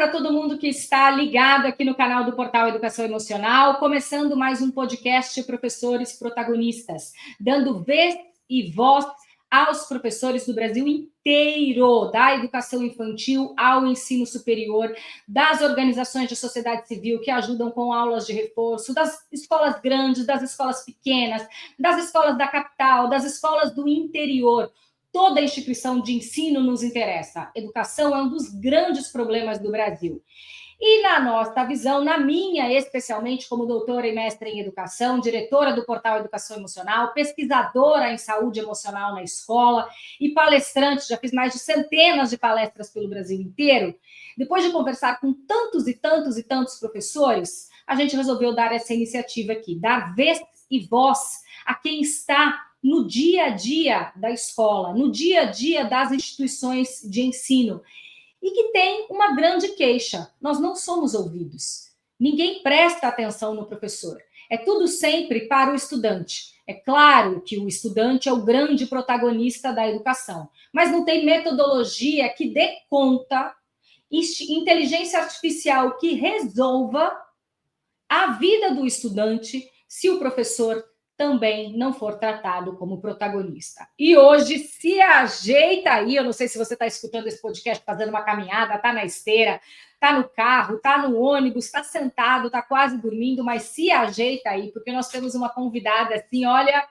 para todo mundo que está ligado aqui no canal do Portal Educação Emocional, começando mais um podcast Professores Protagonistas, dando vez e voz aos professores do Brasil inteiro, da educação infantil ao ensino superior, das organizações de sociedade civil que ajudam com aulas de reforço, das escolas grandes, das escolas pequenas, das escolas da capital, das escolas do interior. Toda instituição de ensino nos interessa. Educação é um dos grandes problemas do Brasil. E na nossa visão, na minha, especialmente como doutora e mestre em educação, diretora do Portal Educação Emocional, pesquisadora em saúde emocional na escola e palestrante, já fiz mais de centenas de palestras pelo Brasil inteiro, depois de conversar com tantos e tantos e tantos professores, a gente resolveu dar essa iniciativa aqui, dar vez e voz a quem está no dia a dia da escola, no dia a dia das instituições de ensino, e que tem uma grande queixa: nós não somos ouvidos. Ninguém presta atenção no professor. É tudo sempre para o estudante. É claro que o estudante é o grande protagonista da educação, mas não tem metodologia que dê conta, inteligência artificial que resolva a vida do estudante se o professor também não for tratado como protagonista. E hoje se ajeita aí, eu não sei se você está escutando esse podcast fazendo uma caminhada, está na esteira, está no carro, está no ônibus, está sentado, está quase dormindo, mas se ajeita aí, porque nós temos uma convidada assim, olha,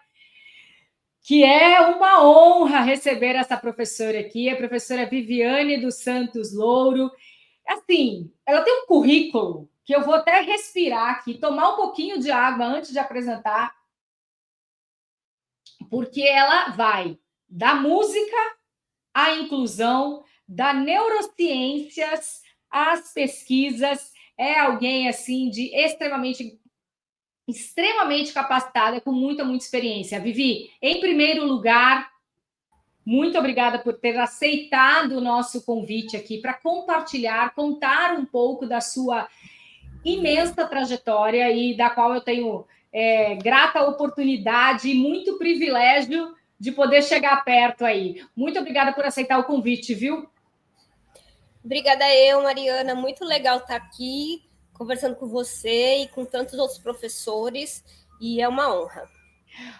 que é uma honra receber essa professora aqui, a professora Viviane dos Santos Louro. Assim, ela tem um currículo que eu vou até respirar aqui, tomar um pouquinho de água antes de apresentar, porque ela vai da música à inclusão, da neurociências às pesquisas, é alguém assim de extremamente capacitada, com muita experiência. Vivi, em primeiro lugar, muito obrigada por ter aceitado o nosso convite aqui para compartilhar, contar um pouco da sua imensa trajetória e da qual eu tenho grata oportunidade e muito privilégio de poder chegar perto aí. Muito obrigada por aceitar o convite, viu? Obrigada eu, Mariana. Muito legal estar aqui conversando com você e com tantos outros professores, e é uma honra.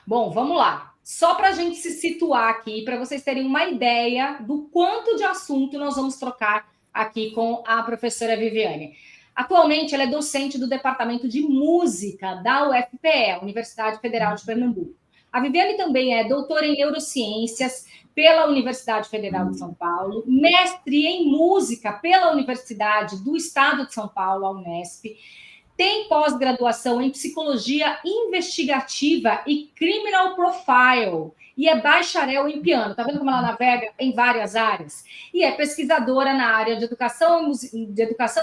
Bom, vamos lá. Só para a gente se situar aqui, para vocês terem uma ideia do quanto de assunto nós vamos trocar aqui com a professora Viviane. Atualmente, ela é docente do Departamento de Música da UFPE, Universidade Federal de Pernambuco. A Viviane também é doutora em Neurociências pela Universidade Federal de São Paulo, mestre em Música pela Universidade do Estado de São Paulo, a Unesp, tem pós-graduação em Psicologia Investigativa e Criminal Profile, e é bacharel em piano. Tá vendo como ela navega em várias áreas? E é pesquisadora na área de educação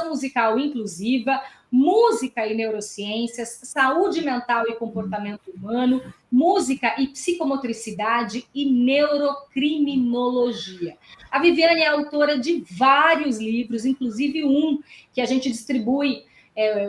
musical inclusiva, música e neurociências, saúde mental e comportamento humano, música e psicomotricidade e neurocriminologia. A Viviane é autora de vários livros, inclusive um que a gente distribui.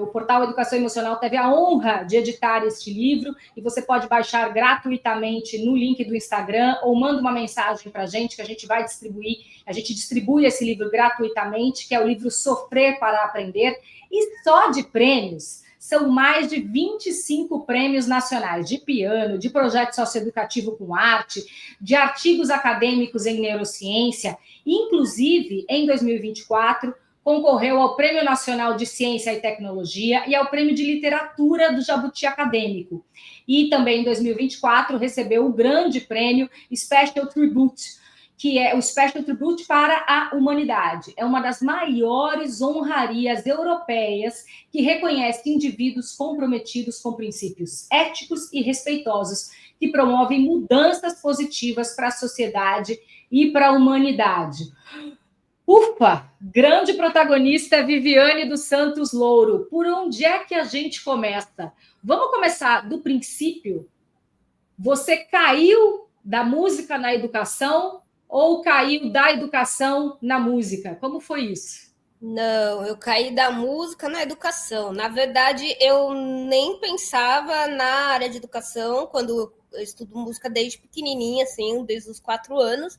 O Portal Educação Emocional teve a honra de editar este livro e você pode baixar gratuitamente no link do Instagram ou manda uma mensagem para a gente que a gente vai distribuir. A gente distribui esse livro gratuitamente, que é o livro Sofrer para Aprender. E só de prêmios, são mais de 25 prêmios nacionais de piano, de projeto socioeducativo com arte, de artigos acadêmicos em neurociência. Inclusive, em 2024, concorreu ao Prêmio Nacional de Ciência e Tecnologia e ao Prêmio de Literatura do Jabuti Acadêmico. E também em 2024 recebeu o grande prêmio Special Tribute, que é o Special Tribute para a Humanidade. É uma das maiores honrarias europeias que reconhece indivíduos comprometidos com princípios éticos e respeitosos, que promovem mudanças positivas para a sociedade e para a humanidade. Ufa! Grande protagonista, Viviane dos Santos Louro. Por onde é que a gente começa? Vamos começar do princípio? Você caiu da música na educação ou caiu da educação na música? Como foi isso? Não, eu caí da música na educação. Na verdade, eu nem pensava na área de educação quando eu estudo música desde pequenininha, assim, desde os 4 anos.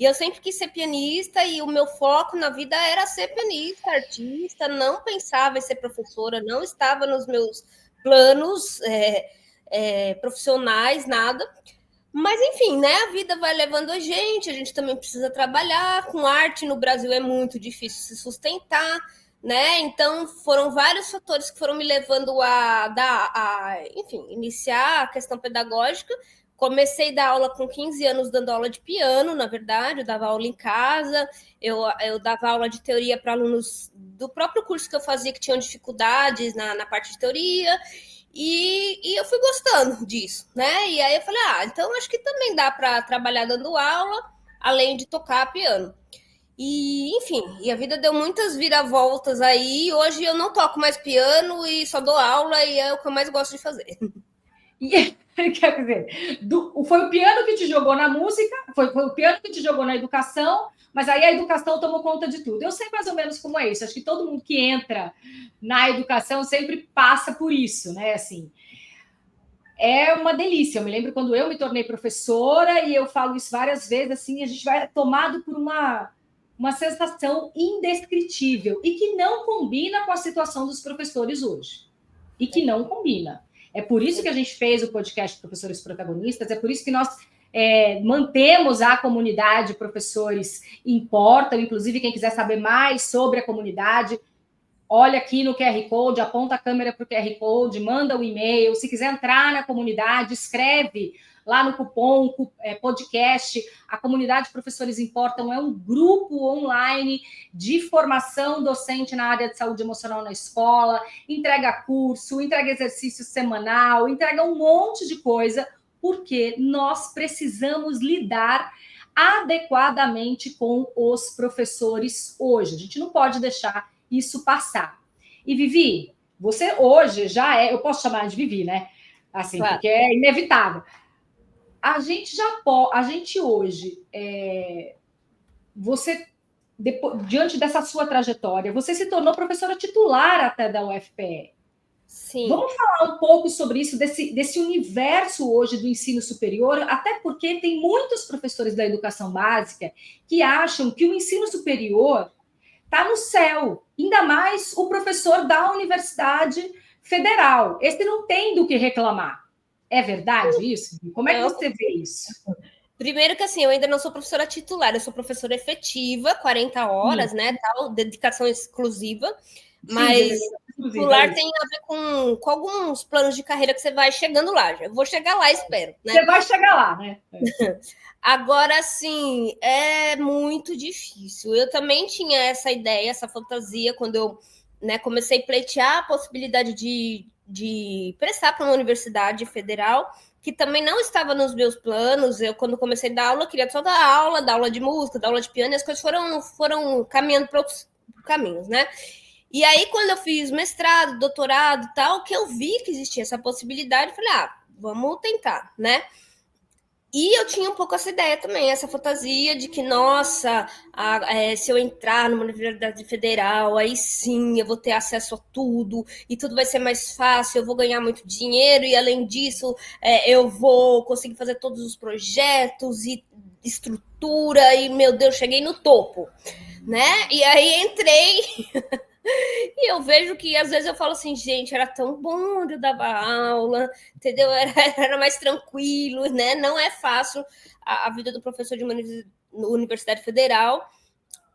E eu sempre quis ser pianista e o meu foco na vida era ser pianista, artista, não pensava em ser professora, não estava nos meus planos profissionais, nada. Mas, enfim, né? A vida vai levando a gente também precisa trabalhar. Com arte no Brasil é muito difícil se sustentar, né? Então, foram vários fatores que foram me levando enfim, iniciar a questão pedagógica. Comecei a dar aula com 15 anos, dando aula de piano, na verdade, eu dava aula em casa, eu dava aula de teoria para alunos do próprio curso que eu fazia, que tinham dificuldades na parte de teoria, e eu fui gostando disso, né? E aí eu falei, então acho que também dá para trabalhar dando aula, além de tocar piano. E, enfim, a vida deu muitas viravoltas aí. Hoje eu não toco mais piano e só dou aula, e é o que eu mais gosto de fazer. E, quer dizer, foi o piano que te jogou na música, foi o piano que te jogou na educação, mas aí a educação tomou conta de tudo. Eu sei mais ou menos como é isso. Acho que todo mundo que entra na educação sempre passa por isso, né? Assim, é uma delícia. Eu me lembro quando eu me tornei professora, e eu falo isso várias vezes, assim, a gente vai tomado por uma sensação indescritível e que não combina com a situação dos professores hoje. E que não combina. É por isso que a gente fez o podcast Professores Protagonistas, é por isso que nós mantemos a comunidade Professores Importam. Inclusive, quem quiser saber mais sobre a comunidade, olha aqui no QR Code, aponta a câmera para o QR Code, manda um e-mail. Se quiser entrar na comunidade, escreve lá no cupom podcast. A comunidade Professores Importam é um grupo online de formação docente na área de saúde emocional na escola, entrega curso, entrega exercício semanal, entrega um monte de coisa, porque nós precisamos lidar adequadamente com os professores hoje. A gente não pode deixar isso passar. E Vivi, você hoje já eu posso chamar de Vivi, né? Assim, claro, porque é inevitável. A gente hoje, você, diante dessa sua trajetória, você se tornou professora titular até da UFPE. Sim. Vamos falar um pouco sobre isso, desse universo hoje do ensino superior, até porque tem muitos professores da educação básica que acham que o ensino superior está no céu, ainda mais o professor da Universidade Federal. Esse não tem do que reclamar. É verdade isso? Como é que você vê isso? Primeiro que, assim, eu ainda não sou professora titular, eu sou professora efetiva, 40 horas, né, tal, dedicação exclusiva, mas titular tem a ver com alguns planos de carreira que você vai chegando lá. Eu vou chegar lá, espero, né? Você vai chegar lá, né? Agora, assim, é muito difícil. Eu também tinha essa ideia, essa fantasia, quando eu comecei a pleitear a possibilidade de prestar para uma universidade federal, que também não estava nos meus planos. Eu, quando comecei a dar aula, queria só dar aula de música, dar aula de piano, e as coisas foram caminhando para outros caminhos, né? E aí, quando eu fiz mestrado, doutorado e tal, que eu vi que existia essa possibilidade, eu falei, vamos tentar, né? E eu tinha um pouco essa ideia também, essa fantasia de que, nossa, se eu entrar numa universidade federal, aí sim eu vou ter acesso a tudo, e tudo vai ser mais fácil, eu vou ganhar muito dinheiro, e além disso, eu vou conseguir fazer todos os projetos e estrutura, e, meu Deus, cheguei no topo, né? E aí entrei... E eu vejo que, às vezes, eu falo assim, gente, era tão bom eu dava aula, entendeu? Era mais tranquilo, né? Não é fácil a vida do professor de uma universidade federal.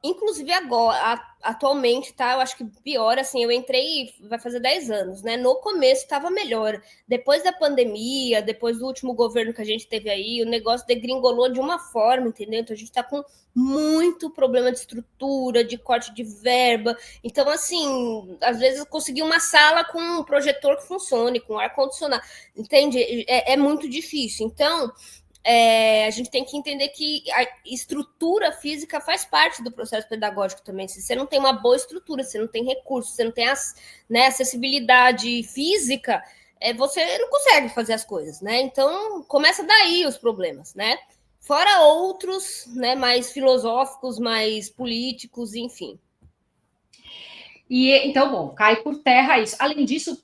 Inclusive agora, atualmente, tá? Eu acho que pior, assim, eu entrei, vai fazer 10 anos, né? No começo estava melhor. Depois da pandemia, depois do último governo que a gente teve aí, o negócio degringolou de uma forma, entendeu? Então a gente está com muito problema de estrutura, de corte de verba. Então, assim, às vezes eu consegui uma sala com um projetor que funcione, com ar-condicionado, entende? É muito difícil. Então, a gente tem que entender que a estrutura física faz parte do processo pedagógico também. Se você não tem uma boa estrutura, se você não tem recursos, se você não tem acessibilidade física, você não consegue fazer as coisas, né? Então, começa daí os problemas, né? Fora outros, né, mais filosóficos, mais políticos, enfim. E então, bom, cai por terra isso. Além disso,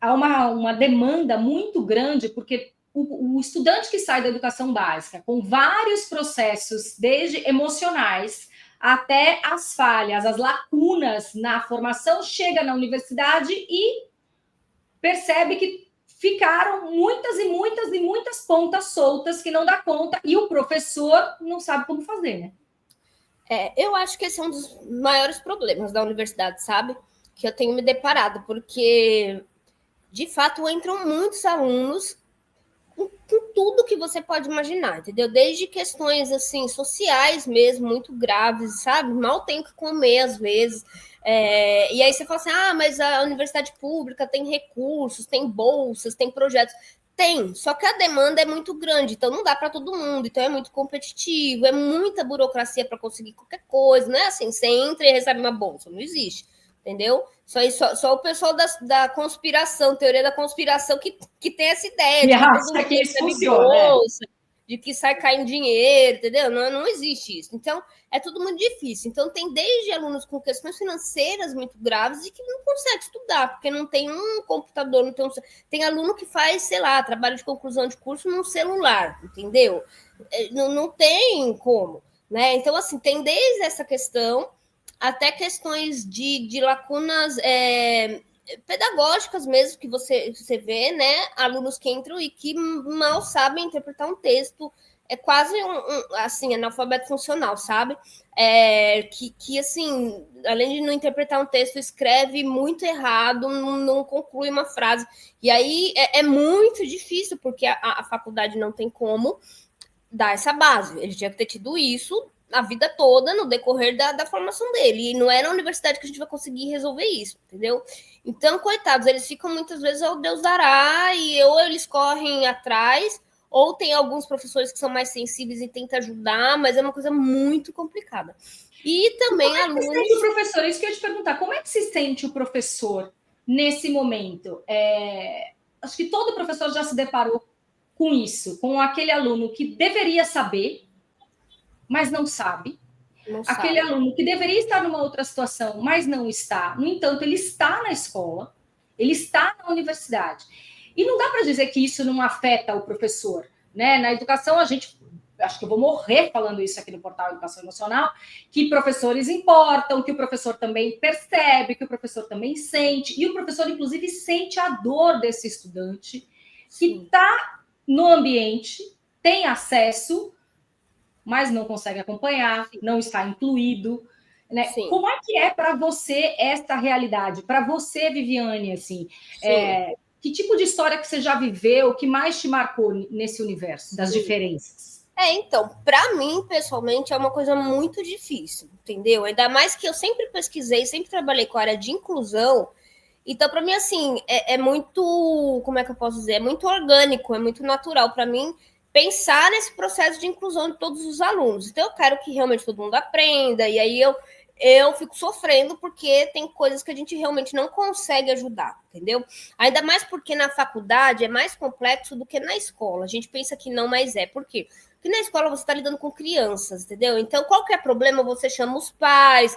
há uma demanda muito grande, porque o estudante que sai da educação básica com vários processos, desde emocionais até as falhas, as lacunas na formação, chega na universidade e percebe que ficaram muitas e muitas e muitas pontas soltas que não dá conta e o professor não sabe como fazer, né? Eu acho que esse é um dos maiores problemas da universidade, sabe? Que eu tenho me deparado, porque, de fato, entram muitos alunos com tudo que você pode imaginar, entendeu? Desde questões, assim, sociais mesmo, muito graves, sabe? Mal tem o que comer, às vezes. E aí você fala assim, mas a universidade pública tem recursos, tem bolsas, tem projetos. Tem, só que a demanda é muito grande, então não dá para todo mundo, então é muito competitivo, é muita burocracia para conseguir qualquer coisa, não é assim, você entra e recebe uma bolsa, não existe, entendeu? Só o pessoal da conspiração, teoria da conspiração, que tem essa ideia de que todo mundo recebe bolsa, de que sai caindo dinheiro, entendeu? Não existe isso. Então, é tudo muito difícil. Então, tem desde alunos com questões financeiras muito graves e que não consegue estudar, porque não tem um computador, não tem tem aluno que faz, sei lá, trabalho de conclusão de curso num celular, entendeu? Não tem como, né? Então, assim, tem desde essa questão até questões de lacunas pedagógicas mesmo, que você vê, né? Alunos que entram e que mal sabem interpretar um texto, é quase assim, analfabeto funcional, sabe? Que, assim, além de não interpretar um texto, escreve muito errado, não conclui uma frase. E aí é muito difícil, porque a faculdade não tem como dar essa base. Ele tinha que ter tido isso a vida toda no decorrer da formação dele. E não é na universidade que a gente vai conseguir resolver isso, entendeu? Então, coitados, eles ficam muitas vezes ao Deus dará, e ou eles correm atrás, ou tem alguns professores que são mais sensíveis e tentam ajudar, mas é uma coisa muito complicada. E também como alunos... Como é que se sente o professor? Isso que eu ia te perguntar. Como é que se sente o professor nesse momento? Acho que todo professor já se deparou com isso, com aquele aluno que deveria saber, mas não sabe. Aquele aluno que deveria estar numa outra situação, mas não está. No entanto, ele está na escola, ele está na universidade. E não dá para dizer que isso não afeta o professor, né? Na educação, a gente... Acho que eu vou morrer falando isso aqui no portal Educação Emocional, que professores importam, que o professor também percebe, que o professor também sente, e o professor, inclusive, sente a dor desse estudante que está no ambiente, tem acesso, mas não consegue acompanhar, não está incluído, né? Como é que é para você esta realidade? Para você, Viviane, assim, que tipo de história que você já viveu, que mais te marcou nesse universo das diferenças? Então, para mim, pessoalmente, é uma coisa muito difícil, entendeu? Ainda mais que eu sempre pesquisei, sempre trabalhei com a área de inclusão. Então, para mim, assim, é muito, como é que eu posso dizer? É muito orgânico, é muito natural para mim pensar nesse processo de inclusão de todos os alunos. Então, eu quero que realmente todo mundo aprenda, e aí eu fico sofrendo porque tem coisas que a gente realmente não consegue ajudar, entendeu? Ainda mais porque na faculdade é mais complexo do que na escola. A gente pensa que não, mas é. Por quê? Porque na escola você está lidando com crianças, entendeu? Então, qualquer problema, você chama os pais,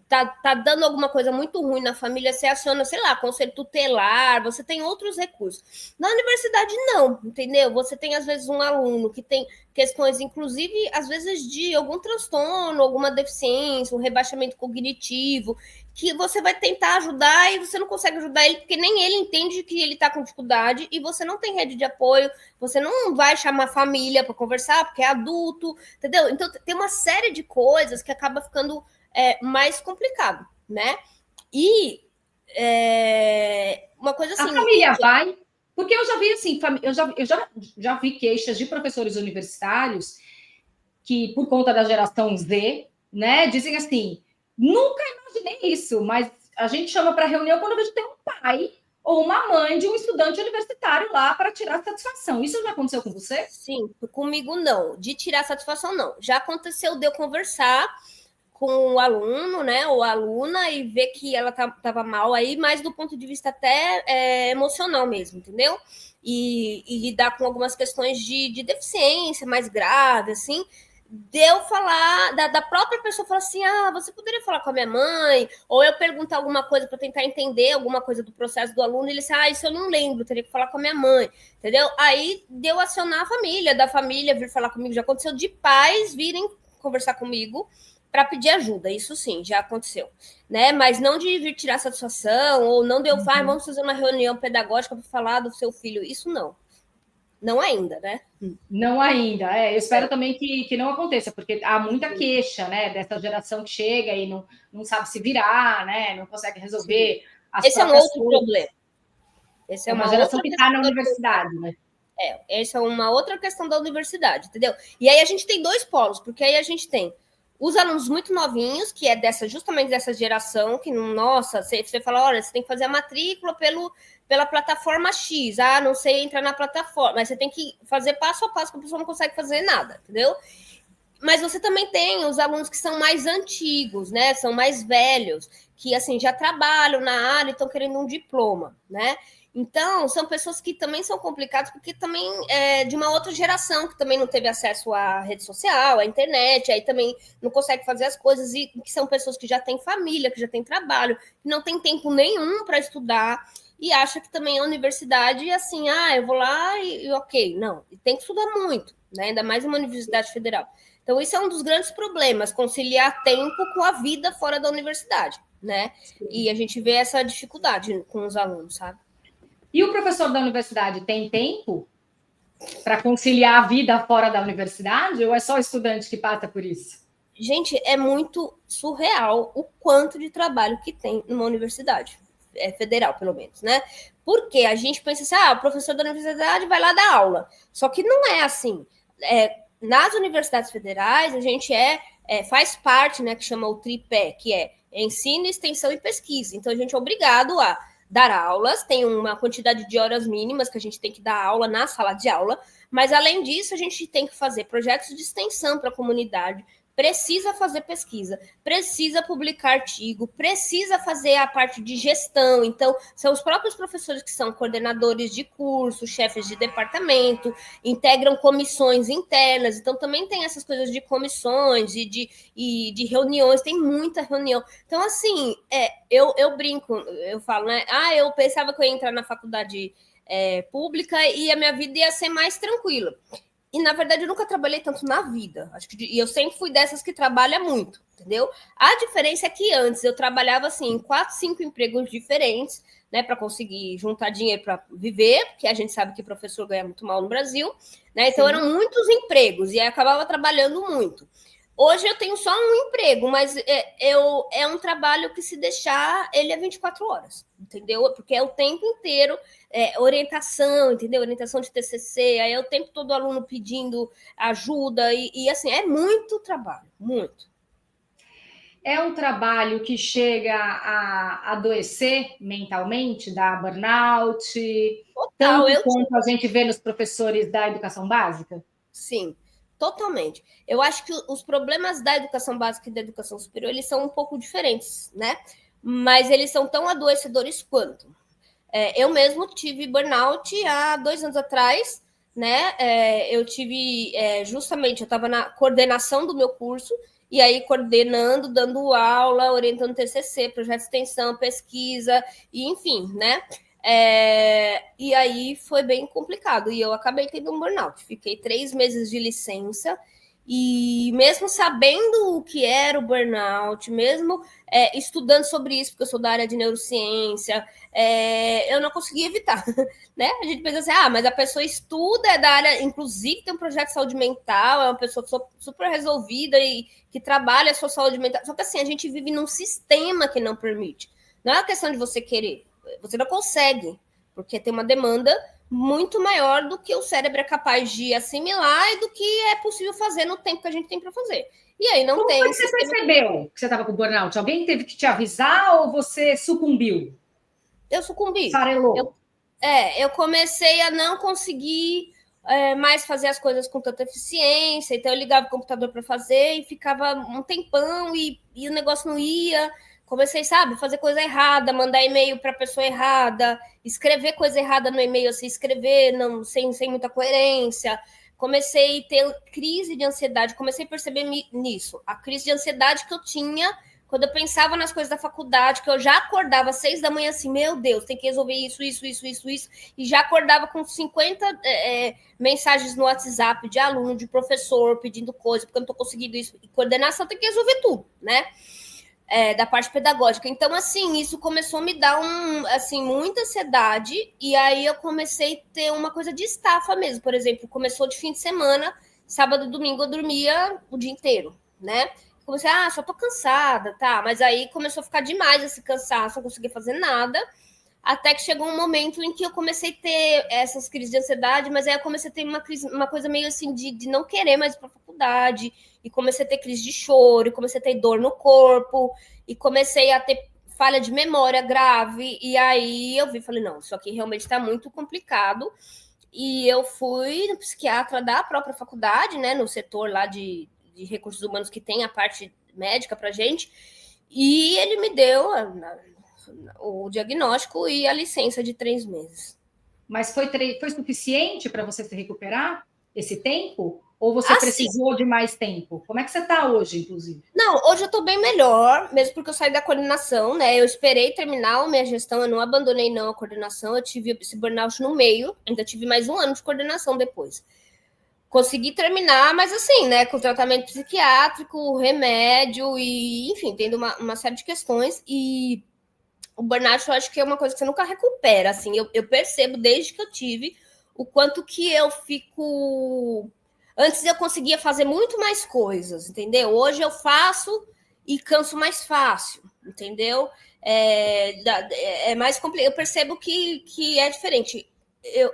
tá dando alguma coisa muito ruim na família, você aciona, sei lá, conselho tutelar, você tem outros recursos. Na universidade, não, entendeu? Você tem, às vezes, um aluno que tem questões, inclusive, às vezes, de algum transtorno, alguma deficiência, um rebaixamento cognitivo, que você vai tentar ajudar e você não consegue ajudar ele, porque nem ele entende que ele está com dificuldade e você não tem rede de apoio, você não vai chamar a família para conversar, porque é adulto, entendeu? Então, tem uma série de coisas que acaba ficando mais complicado, né? E uma coisa assim... A família vai... Porque eu já vi, assim, eu já vi queixas de professores universitários que, por conta da geração Z, né, dizem assim, nunca imaginei isso, mas a gente chama para reunião quando a gente tem um pai ou uma mãe de um estudante universitário lá para tirar satisfação. Isso já aconteceu com você? Sim, comigo não. De tirar satisfação, não. Já aconteceu de eu conversar com o aluno, né, ou a aluna, e ver que ela estava mal aí, mas do ponto de vista até emocional mesmo, entendeu? E lidar com algumas questões de deficiência mais grave, assim, de eu falar, da própria pessoa falar assim, você poderia falar com a minha mãe? Ou eu perguntar alguma coisa para tentar entender alguma coisa do processo do aluno, e ele disse, isso eu não lembro, teria que falar com a minha mãe, entendeu? Aí deu acionar a família, da família vir falar comigo, já aconteceu de pais virem conversar comigo para pedir ajuda, isso sim, já aconteceu, né? Mas não de vir tirar satisfação, ou não de eu falar, vamos fazer uma reunião pedagógica para falar do seu filho, isso não. Não ainda, né? Não ainda, eu espero também que não aconteça, porque há muita queixa, né, dessa geração que chega e não sabe se virar, né, não consegue resolver as Esse é um outro coisas. problema. Essa é uma geração que está na universidade, né? Essa é uma outra questão da universidade, entendeu? E aí a gente tem dois polos, porque aí a gente tem os alunos muito novinhos, que é justamente dessa geração, que, nossa, você fala, olha, você tem que fazer a matrícula pela plataforma X, não sei entrar na plataforma, mas você tem que fazer passo a passo, que a pessoa não consegue fazer nada, entendeu? Mas você também tem os alunos que são mais antigos, né? São mais velhos, que assim já trabalham na área e estão querendo um diploma, né? Então, são pessoas que também são complicadas, porque também é de uma outra geração, que também não teve acesso à rede social, à internet, aí também não consegue fazer as coisas, e que são pessoas que já têm família, que já têm trabalho, que não tem tempo nenhum para estudar, e acha que também a universidade é assim, eu vou lá e ok. Não, tem que estudar muito, né? Ainda mais uma universidade federal. Então, isso é um dos grandes problemas, conciliar tempo com a vida fora da universidade, né? E a gente vê essa dificuldade com os alunos, sabe? E o professor da universidade tem tempo para conciliar a vida fora da universidade, ou é só o estudante que passa por isso? Gente, é muito surreal o quanto de trabalho que tem numa universidade, federal, pelo menos, né? Porque a gente pensa assim, o professor da universidade vai lá dar aula. Só que não é assim. Nas universidades federais, a gente faz parte, né, que chama o tripé, que é ensino, extensão e pesquisa. Então, a gente é obrigado a dar aulas, tem uma quantidade de horas mínimas que a gente tem que dar aula na sala de aula, mas, além disso, a gente tem que fazer projetos de extensão para a comunidade, precisa fazer pesquisa, precisa publicar artigo, precisa fazer a parte de gestão. Então, são os próprios professores que são coordenadores de curso, chefes de departamento, integram comissões internas. Então, também tem essas coisas de comissões e de reuniões, tem muita reunião. Então, assim, eu brinco, eu falo, né? Eu pensava que eu ia entrar na faculdade pública e a minha vida ia ser mais tranquila. E, na verdade, eu nunca trabalhei tanto na vida. E eu sempre fui dessas que trabalha muito, entendeu? A diferença é que antes eu trabalhava, assim, em 4, 5 empregos diferentes, né, para conseguir juntar dinheiro para viver, porque a gente sabe que professor ganha muito mal no Brasil, né? Então, eram muitos empregos e aí acabava trabalhando muito. Hoje eu tenho só um emprego, mas é um trabalho que, se deixar, ele é 24 horas, entendeu? Porque é o tempo inteiro orientação, entendeu? Orientação de TCC, aí é o tempo todo o aluno pedindo ajuda e assim, é muito trabalho, muito. É um trabalho que chega a adoecer mentalmente, dar burnout, Total, tanto quanto a gente vê nos professores da educação básica? Sim, totalmente. Eu acho que os problemas da educação básica e da educação superior, eles são um pouco diferentes, né? Mas eles são tão adoecedores quanto. Eu mesmo tive burnout há 2 anos atrás, né? Eu tive justamente, eu estava na coordenação do meu curso, e aí coordenando, dando aula, orientando TCC, projeto de extensão, pesquisa, e enfim, né? E aí foi bem complicado, e eu acabei tendo um burnout. Fiquei 3 meses de licença, e mesmo sabendo o que era o burnout, mesmo estudando sobre isso, porque eu sou da área de neurociência, eu não consegui evitar, né? A gente pensa assim, mas a pessoa estuda, é da área, inclusive tem um projeto de saúde mental, é uma pessoa super resolvida e que trabalha a sua saúde mental. Só que assim, a gente vive num sistema que não permite. Não é uma questão de você querer, você não consegue, porque tem uma demanda muito maior do que o cérebro é capaz de assimilar e do que é possível fazer no tempo que a gente tem para fazer. E aí não tem... Como você percebeu que você estava com burnout? Alguém teve que te avisar ou você sucumbiu? Eu sucumbi. Farelou. Eu comecei a não conseguir mais fazer as coisas com tanta eficiência, então eu ligava o computador para fazer e ficava um tempão e o negócio não ia. Comecei, fazer coisa errada, mandar e-mail para a pessoa errada, escrever coisa errada no e-mail, assim, escrever sem muita coerência. comecei a ter crise de ansiedade, comecei a perceber nisso, a crise de ansiedade que eu tinha quando eu pensava nas coisas da faculdade, que eu já acordava às 6 da manhã assim, meu Deus, tem que resolver isso, e já acordava com 50 mensagens no WhatsApp de aluno, de professor, pedindo coisa, porque eu não estou conseguindo isso. E coordenação tem que resolver tudo, né? Da parte pedagógica. Então, assim, isso começou a me dar muita ansiedade, e aí eu comecei a ter uma coisa de estafa mesmo. Por exemplo, começou de fim de semana, sábado e domingo eu dormia o dia inteiro, né? Comecei, só tô cansada, tá? Mas aí começou a ficar demais esse cansaço, não conseguia fazer nada, até que chegou um momento em que eu comecei a ter essas crises de ansiedade, mas aí eu comecei a ter uma coisa meio assim de não querer mais ir pra faculdade, e comecei a ter crise de choro, e comecei a ter dor no corpo, e comecei a ter falha de memória grave, e aí eu falei, não, isso aqui realmente está muito complicado, e eu fui no psiquiatra da própria faculdade, né, no setor lá de recursos humanos que tem a parte médica pra gente, e ele me deu o diagnóstico e a licença de 3 meses. Mas foi suficiente para você se recuperar esse tempo? Ou você precisou de mais tempo? Como é que você está hoje, inclusive? Não, hoje eu estou bem melhor, mesmo porque eu saí da coordenação, né? Eu esperei terminar a minha gestão, eu não abandonei não a coordenação, eu tive esse burnout no meio, ainda tive mais 1 ano de coordenação depois. Consegui terminar, mas assim, né, com tratamento psiquiátrico, remédio e, enfim, tendo uma série de questões. E o burnout eu acho que é uma coisa que você nunca recupera, assim. Eu percebo desde que eu tive o quanto que eu fico... Antes eu conseguia fazer muito mais coisas, entendeu? Hoje eu faço e canso mais fácil, entendeu? É mais complicado. Eu percebo que é diferente.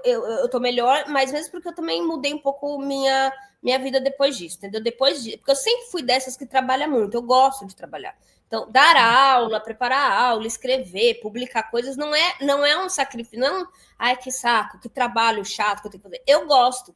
Eu tô melhor, mas mesmo porque eu também mudei um pouco minha vida depois disso, entendeu? Porque eu sempre fui dessas que trabalha muito, eu gosto de trabalhar. Então, dar aula, preparar aula, escrever, publicar coisas não é um sacrifício, não é ai, que saco, que trabalho chato que eu tenho que fazer. Eu gosto.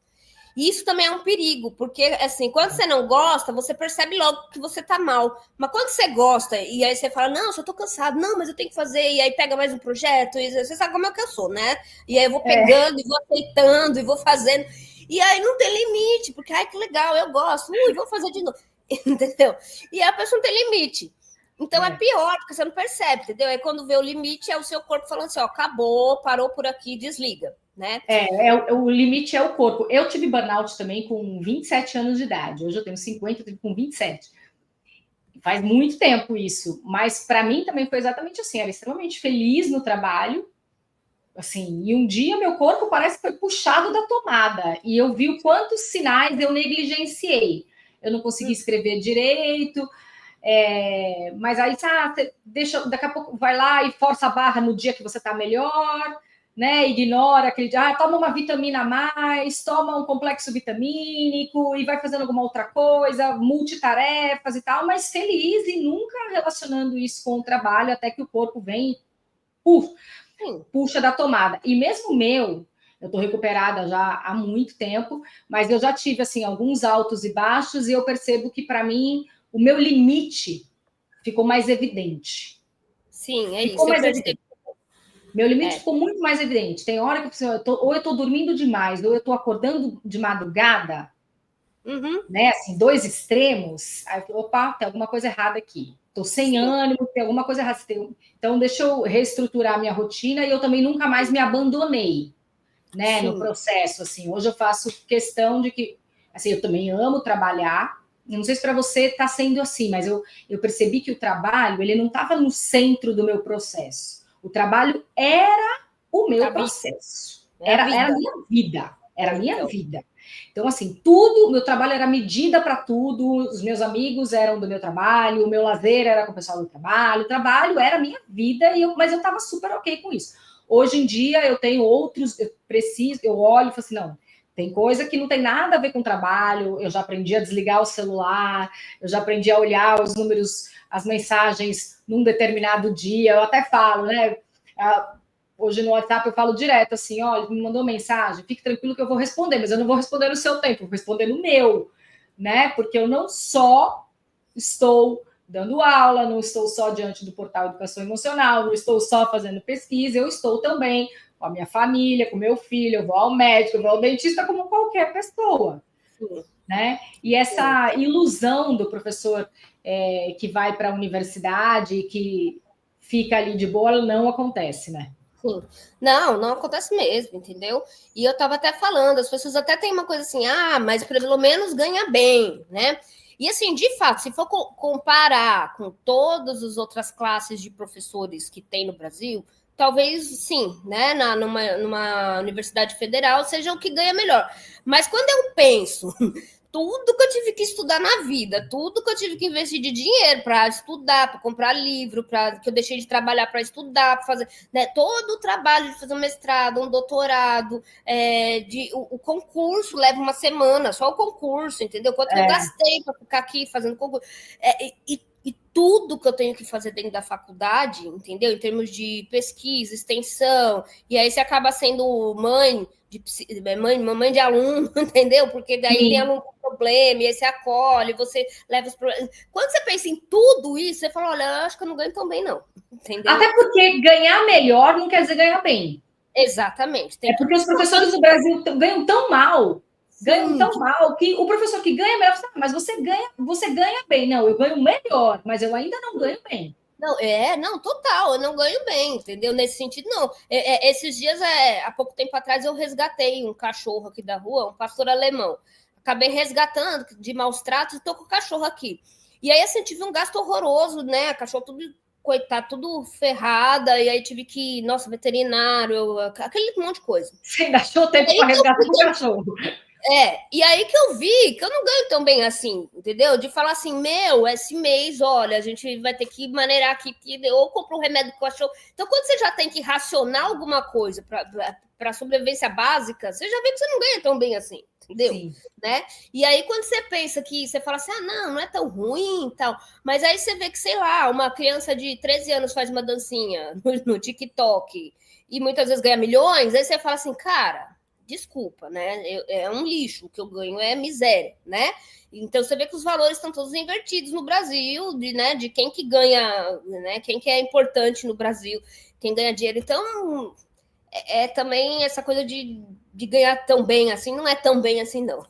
E isso também é um perigo, porque, assim, quando você não gosta, você percebe logo que você tá mal. Mas quando você gosta, e aí você fala, não, eu tô cansado, não, mas eu tenho que fazer, e aí pega mais um projeto, e você sabe como é que eu sou, né? E aí eu vou pegando, e vou aceitando, e vou fazendo. E aí não tem limite, porque, ai, que legal, eu gosto, vou fazer de novo. Entendeu? E aí a pessoa não tem limite. Então é pior, porque você não percebe, entendeu? Aí quando vê o limite, é o seu corpo falando assim, ó, acabou, parou por aqui, desliga. Né? O limite é o corpo. Eu tive burnout também com 27 anos de idade. Hoje eu tenho 50, eu tive com 27. Faz muito tempo isso. Mas para mim também foi exatamente assim. Era extremamente feliz no trabalho. Assim, e um dia meu corpo parece que foi puxado da tomada. E eu vi o quantos sinais eu negligenciei. Eu não consegui escrever direito. Mas aí você deixa, daqui a pouco vai lá e força a barra no dia que você está melhor. Né, ignora aquele dia, toma uma vitamina a mais, toma um complexo vitamínico e vai fazendo alguma outra coisa, multitarefas e tal, mas feliz e nunca relacionando isso com o trabalho, até que o corpo vem e puxa da tomada. E mesmo eu estou recuperada já há muito tempo, mas eu já tive assim alguns altos e baixos e eu percebo que para mim o meu limite ficou mais evidente. Sim, é isso. Eu percebo. Meu limite ficou muito mais evidente. Tem hora que eu estou dormindo demais, ou eu estou acordando de madrugada, né? Assim, 2 extremos. Aí eu falo, opa, tem alguma coisa errada aqui. Estou sem ânimo, tem alguma coisa errada. Então, deixa eu reestruturar a minha rotina e eu também nunca mais me abandonei, né? No processo, assim. Hoje eu faço questão de que, assim, eu também amo trabalhar. Eu não sei se para você está sendo assim, mas eu percebi que o trabalho, ele não estava no centro do meu processo. O trabalho era o meu processo. Era a minha vida. Era a minha vida. Então, assim, tudo, meu trabalho era medida para tudo, os meus amigos eram do meu trabalho, o meu lazer era com o pessoal do trabalho, o trabalho era a minha vida, mas eu estava super ok com isso. Hoje em dia, eu tenho outros, eu olho e falo assim, não, tem coisa que não tem nada a ver com trabalho, eu já aprendi a desligar o celular, eu já aprendi a olhar os números, as mensagens num determinado dia, eu até falo, né? Hoje no WhatsApp eu falo direto assim, olha, me mandou mensagem, fique tranquilo que eu vou responder, mas eu não vou responder no seu tempo, eu vou responder no meu, né? Porque eu não só estou dando aula, não estou só diante do portal Educação Emocional, não estou só fazendo pesquisa, eu estou também com a minha família, com meu filho, eu vou ao médico, eu vou ao dentista como qualquer pessoa. Sim. Né? E essa ilusão do professor que vai para a universidade e que fica ali de boa não acontece, né? Sim. Não acontece mesmo, entendeu? E eu estava até falando, as pessoas até têm uma coisa assim, mas pelo menos ganha bem, né? E assim, de fato, se for comparar com todas as outras classes de professores que tem no Brasil, talvez sim, né? Numa universidade federal seja o que ganha melhor. Mas quando eu penso tudo que eu tive que estudar na vida, tudo que eu tive que investir de dinheiro para estudar, para comprar livro, que eu deixei de trabalhar para estudar, para fazer, né, todo o trabalho de fazer um mestrado, um doutorado, o concurso leva uma semana, só o concurso, entendeu? Quanto eu gastei para ficar aqui fazendo concurso. E tudo que eu tenho que fazer dentro da faculdade, entendeu? Em termos de pesquisa, extensão, e aí você acaba sendo mamãe de aluno, entendeu? Porque daí Sim. Tem aluno com problema, e aí você acolhe, você leva os problemas. Quando você pensa em tudo isso, você fala, olha, eu acho que eu não ganho tão bem, não. Entendeu? Até porque ganhar melhor não quer dizer ganhar bem. Exatamente. Porque os professores do Brasil ganham tão mal, que o professor que ganha melhor, mas você ganha bem. Não, eu ganho melhor, mas eu ainda não ganho bem. Não, total, eu não ganho bem, entendeu? Nesse sentido, não. Esses dias, há pouco tempo atrás, eu resgatei um cachorro aqui da rua, um pastor alemão. Acabei resgatando de maus tratos e tô com o cachorro aqui. E aí, assim, tive um gasto horroroso, né? Cachorro tudo, coitado, tudo ferrada, e aí tive que, nossa, veterinário, aquele monte de coisa. Você ainda achou tempo para resgatar o cachorro? E aí que eu vi que eu não ganho tão bem assim, entendeu? De falar assim, esse mês, olha, a gente vai ter que maneirar aqui, ou comprar um remédio com o cachorro. Então, quando você já tem que racionar alguma coisa para sobrevivência básica, você já vê que você não ganha tão bem assim, entendeu? Sim. Né? E aí, quando você pensa que você fala assim, não é tão ruim e tal, mas aí você vê que, sei lá, uma criança de 13 anos faz uma dancinha no TikTok e muitas vezes ganha milhões, aí você fala assim, cara, desculpa, né? É um lixo, o que eu ganho é miséria, né? Então você vê que os valores estão todos invertidos no Brasil, de quem que ganha, né? Quem que é importante no Brasil, quem ganha dinheiro. Então também essa coisa de ganhar tão bem assim, não é tão bem assim, não.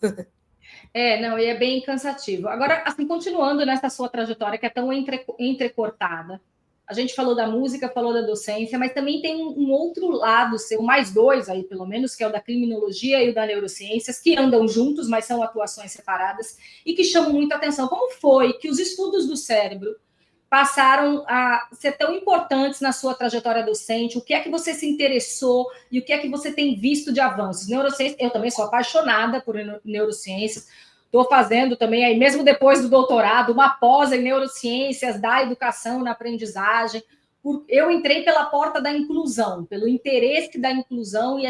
Não, e é bem cansativo. Agora, assim, continuando nessa sua trajetória que é tão entrecortada, a gente falou da música, falou da docência, mas também tem um outro lado seu, mais dois aí, pelo menos, que é o da criminologia e o da neurociências, que andam juntos, mas são atuações separadas e que chamam muita atenção. Como foi que os estudos do cérebro passaram a ser tão importantes na sua trajetória docente? O que é que você se interessou e o que é que você tem visto de avanços? Neurociências, eu também sou apaixonada por neurociências, estou fazendo também, aí mesmo depois do doutorado, uma pós em neurociências da educação na aprendizagem. Eu entrei pela porta da inclusão, pelo interesse da inclusão e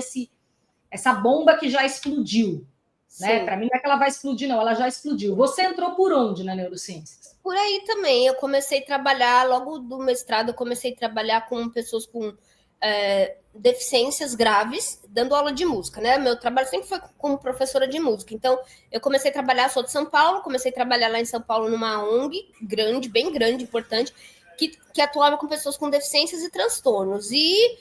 essa bomba que já explodiu. Né? Para mim não é que ela vai explodir, não, ela já explodiu. Você entrou por onde na neurociências? Por aí também. Eu comecei a trabalhar, logo do mestrado, eu comecei a trabalhar com pessoas com deficiências graves, dando aula de música, né? Meu trabalho sempre foi como professora de música. Então, eu comecei a trabalhar, sou de São Paulo, comecei a trabalhar lá em São Paulo numa ONG grande, bem grande, importante, que atuava com pessoas com deficiências e transtornos. E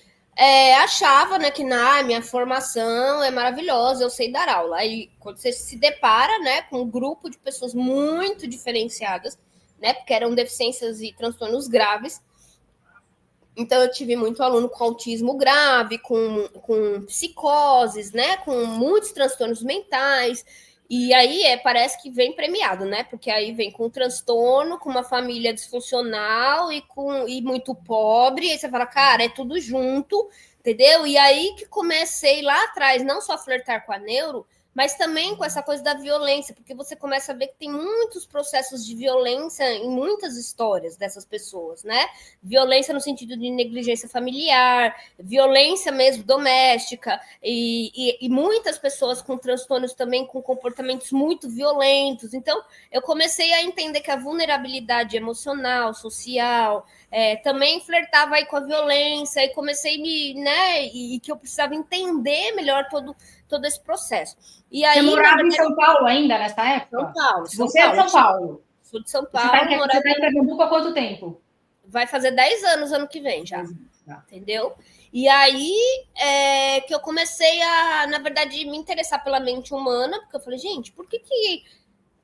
achava, né, que minha formação é maravilhosa, eu sei dar aula. Aí, quando você se depara, né, com um grupo de pessoas muito diferenciadas, né, porque eram deficiências e transtornos graves. Então, eu tive muito aluno com autismo grave, com psicoses, né? Com muitos transtornos mentais. E aí, parece que vem premiado, né? Porque aí vem com transtorno, com uma família disfuncional e muito pobre. E aí você fala, cara, é tudo junto, entendeu? E aí que comecei lá atrás, não só a flertar com a neuro, mas também com essa coisa da violência, porque você começa a ver que tem muitos processos de violência em muitas histórias dessas pessoas, né? Violência no sentido de negligência familiar, violência mesmo doméstica, e muitas pessoas com transtornos também com comportamentos muito violentos. Então, eu comecei a entender que a vulnerabilidade emocional, social, também flertava aí com a violência, e comecei e que eu precisava entender melhor todo esse processo. E aí, você morava em São Paulo ainda nessa época? São Paulo. Você é de São Paulo? Sou de São Você Paulo. Você está em Pernambuco há quanto tempo? Vai fazer 10 anos ano que vem já. Entendeu? E aí que eu comecei a, na verdade, me interessar pela mente humana, porque eu falei, gente, por que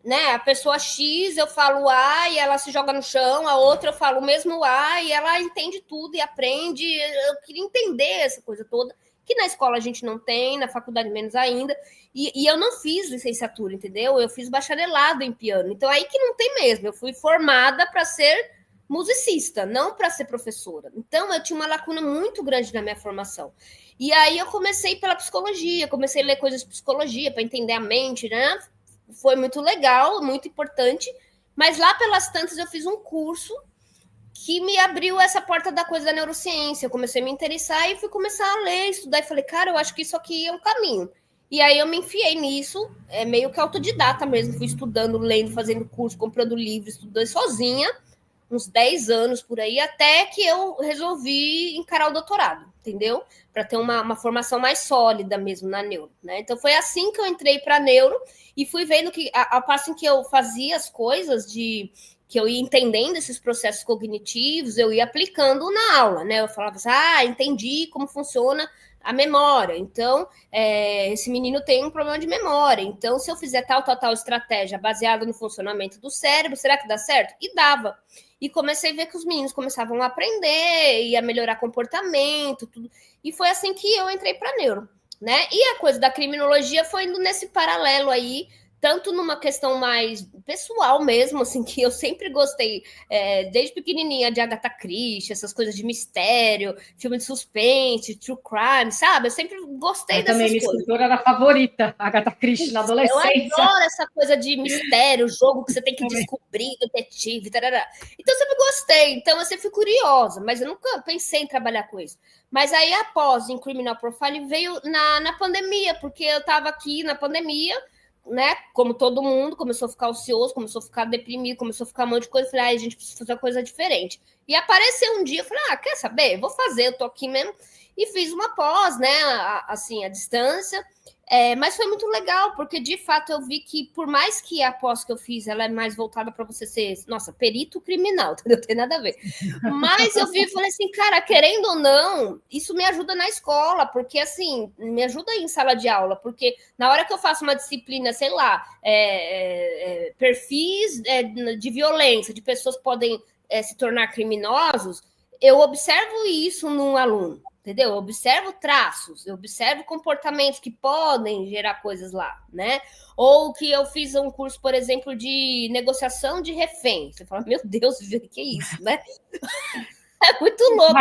né, a pessoa X eu falo A e ela se joga no chão, a outra eu falo o mesmo A e ela entende tudo e aprende. Eu queria entender essa coisa toda, que na escola a gente não tem, na faculdade menos ainda. E eu não fiz licenciatura, entendeu? Eu fiz bacharelado em piano. Então aí que não tem mesmo. Eu fui formada para ser musicista, não para ser professora. Então eu tinha uma lacuna muito grande na minha formação. E aí eu comecei pela psicologia, comecei a ler coisas de psicologia para entender a mente, né? Foi muito legal, muito importante, mas lá pelas tantas eu fiz um curso que me abriu essa porta da coisa da neurociência. Eu comecei a me interessar e fui começar a ler, estudar, e falei, cara, eu acho que isso aqui é um caminho. E aí eu me enfiei nisso, meio que autodidata mesmo, fui estudando, lendo, fazendo curso, comprando livros, estudando sozinha, uns 10 anos por aí, até que eu resolvi encarar o doutorado, entendeu? Para ter uma formação mais sólida mesmo na neuro, né? Então foi assim que eu entrei para neuro e fui vendo que, ao passo em que eu fazia as coisas que eu ia entendendo esses processos cognitivos, eu ia aplicando na aula, né? Eu falava assim, entendi como funciona a memória. Então, esse menino tem um problema de memória. Então, se eu fizer tal estratégia baseada no funcionamento do cérebro, será que dá certo? E dava. E comecei a ver que os meninos começavam a aprender e a melhorar comportamento, tudo. E foi assim que eu entrei para neuro, né? E a coisa da criminologia foi indo nesse paralelo aí, tanto numa questão mais pessoal mesmo, assim, que eu sempre gostei, desde pequenininha, de Agatha Christie, essas coisas de mistério, filme de suspense, true crime, sabe? Eu sempre gostei dessas também, coisas. minha escritora era favorita, Agatha Christie, na adolescência. Eu adoro essa coisa de mistério, jogo que você tem que descobrir, detetive, tarará. Então, eu sempre gostei. Então, eu sempre fui curiosa, mas eu nunca pensei em trabalhar com isso. Mas aí, após em Criminal Profiling, veio na pandemia, porque eu estava aqui na pandemia, né? Como todo mundo, começou a ficar ocioso, começou a ficar deprimido, começou a ficar um monte de coisa. Eu falei, a gente precisa fazer uma coisa diferente. E apareceu um dia, eu falei, quer saber? Vou fazer, eu tô aqui mesmo. E fiz uma pós, né? Assim, à distância. Mas foi muito legal, porque de fato eu vi que, por mais que a pós que eu fiz ela é mais voltada para você ser, nossa, perito criminal, não tem nada a ver. Mas eu vi e falei assim, cara, querendo ou não, isso me ajuda na escola, porque assim, me ajuda em sala de aula, porque na hora que eu faço uma disciplina, sei lá, perfis de violência, de pessoas que podem se tornar criminosos, eu observo isso num aluno. Entendeu? Eu observo traços, eu observo comportamentos que podem gerar coisas lá, né? Ou que eu fiz um curso, por exemplo, de negociação de refém. Você fala, meu Deus, o que é isso, né? É muito louco.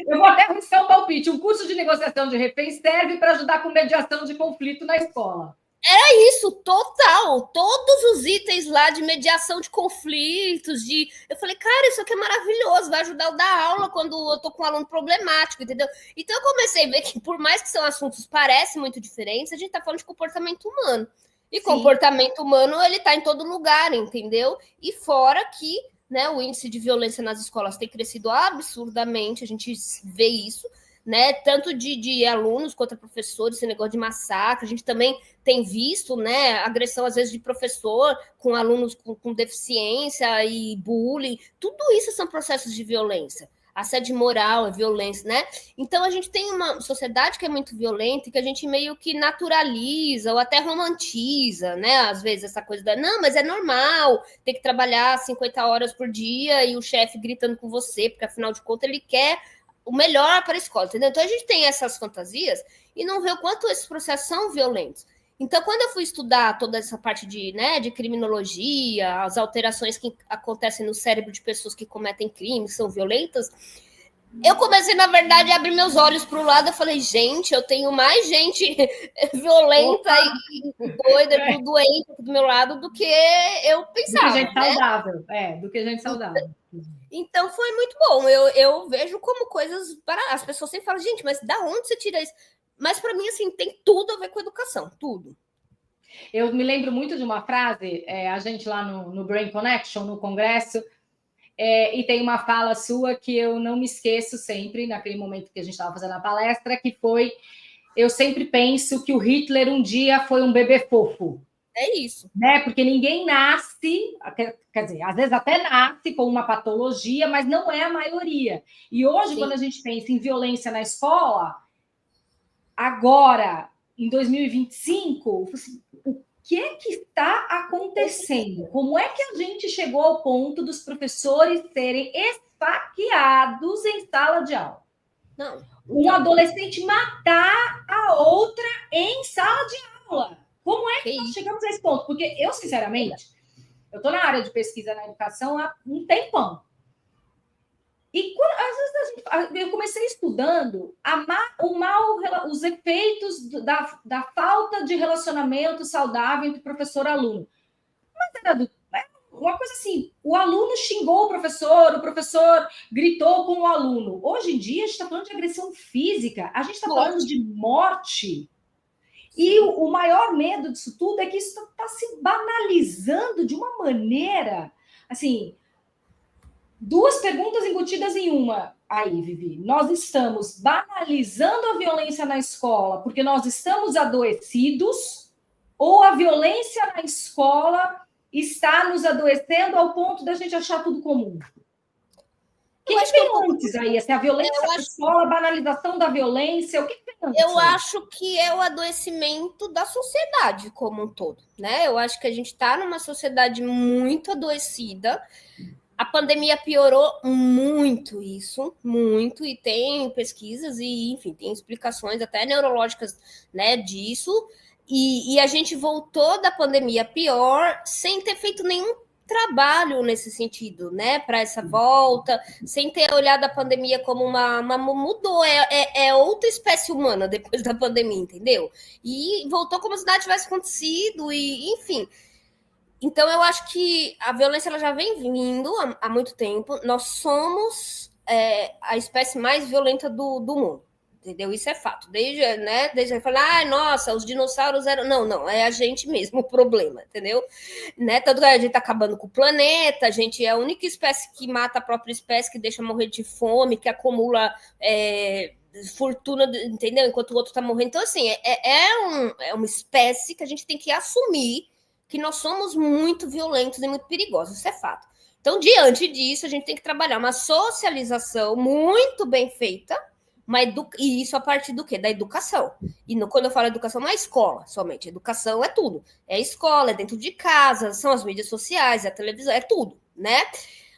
Eu vou até arriscar um palpite. Um curso de negociação de refém serve para ajudar com mediação de conflito na escola. Era isso, total. Todos os itens lá de mediação de conflitos, eu falei, cara, isso aqui é maravilhoso, vai ajudar eu a dar aula quando eu tô com um aluno problemático, entendeu? Então eu comecei a ver que, por mais que são assuntos parecem muito diferentes, a gente tá falando de comportamento humano. E sim, comportamento humano, ele tá em todo lugar, entendeu? E fora que, né, o índice de violência nas escolas tem crescido absurdamente, a gente vê isso, né? Tanto de alunos contra professores, esse negócio de massacre, a gente também tem visto, né, agressão às vezes de professor com alunos com deficiência e bullying, tudo isso são processos de violência. Assédio moral é violência, né? Então a gente tem uma sociedade que é muito violenta e que a gente meio que naturaliza ou até romantiza, né? Às vezes essa coisa não, mas é normal ter que trabalhar 50 horas por dia e o chefe gritando com você, porque afinal de contas ele quer o melhor para a escola, entendeu? Então a gente tem essas fantasias e não vê o quanto esses processos são violentos. Então, quando eu fui estudar toda essa parte de criminologia, as alterações que acontecem no cérebro de pessoas que cometem crimes, que são violentas, eu comecei, na verdade, a abrir meus olhos para o lado. Eu falei, gente, eu tenho mais gente violenta e doida, doente do meu lado do que eu pensava. Do que gente saudável, do que gente saudável. Então, foi muito bom. Eu vejo como coisas para as pessoas sempre falam, gente, mas da onde você tira isso? Mas para mim, assim, tem tudo a ver com educação, tudo. Eu me lembro muito de uma frase, a gente lá no Brain Connection, no congresso, e tem uma fala sua que eu não me esqueço sempre, naquele momento que a gente estava fazendo a palestra, que foi, eu sempre penso que o Hitler um dia foi um bebê fofo. É isso. Né? Porque ninguém nasce, quer dizer, às vezes até nasce com uma patologia, mas não é a maioria. E hoje, quando a gente pensa em violência na escola, agora, em 2025, o que é que está acontecendo? Como é que a gente chegou ao ponto dos professores serem esfaqueados em sala de aula? Não. Um adolescente matar a outra em sala de aula. Como é que nós chegamos a esse ponto? Porque eu, sinceramente, eu estou na área de pesquisa na educação há um tempão. E às vezes eu comecei estudando os efeitos da falta de relacionamento saudável entre professor e aluno. Mas era uma coisa assim, o aluno xingou o professor gritou com o aluno. Hoje em dia, a gente está falando de agressão física, a gente está falando de morte. E o maior medo disso tudo é que isso está se banalizando de uma maneira, assim, duas perguntas embutidas em uma. Aí, Vivi, nós estamos banalizando a violência na escola porque nós estamos adoecidos ou a violência na escola está nos adoecendo ao ponto da gente achar tudo comum? O que vem antes aí? Essa violência na escola, a banalização da violência, o que vem antes? Eu acho que é o adoecimento da sociedade como um todo, né? Eu acho que a gente está numa sociedade muito adoecida. A pandemia piorou muito isso, muito, e tem pesquisas e, enfim, tem explicações até neurológicas, né, disso. E a gente voltou da pandemia pior sem ter feito nenhum trabalho nesse sentido, né, para essa volta, sem ter olhado a pandemia como uma mudou, é outra espécie humana depois da pandemia, entendeu? E voltou como se nada tivesse acontecido, e enfim. Então, eu acho que a violência ela já vem vindo há muito tempo. Nós somos a espécie mais violenta do mundo, entendeu? Isso é fato. Desde falar, nossa, os dinossauros eram... Não, é a gente mesmo o problema, entendeu? Né? Tanto que a gente está acabando com o planeta, a gente é a única espécie que mata a própria espécie, que deixa morrer de fome, que acumula... fortuna, entendeu? Enquanto o outro está morrendo. Então, assim, é uma espécie que a gente tem que assumir que nós somos muito violentos e muito perigosos, isso é fato. Então, diante disso, a gente tem que trabalhar uma socialização muito bem feita, e isso a partir do quê? Da educação. E quando eu falo educação, não é escola somente. Educação é tudo. É escola, é dentro de casa, são as mídias sociais, é a televisão, é tudo, né?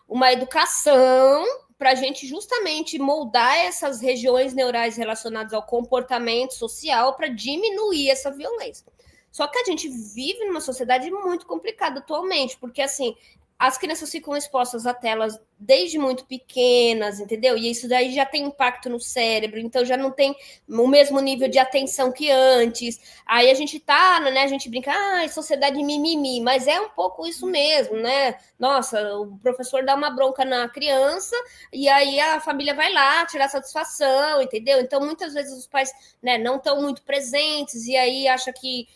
Uma educação para a gente justamente moldar essas regiões neurais relacionadas ao comportamento social para diminuir essa violência. Só que a gente vive numa sociedade muito complicada atualmente, porque, assim, as crianças ficam expostas a telas desde muito pequenas, entendeu? E isso daí já tem impacto no cérebro, então já não tem o mesmo nível de atenção que antes. Aí a gente né? A gente brinca, sociedade mimimi, mas é um pouco isso mesmo, né? Nossa, o professor dá uma bronca na criança e aí a família vai lá tirar satisfação, entendeu? Então, muitas vezes os pais, né, não estão muito presentes e aí acha que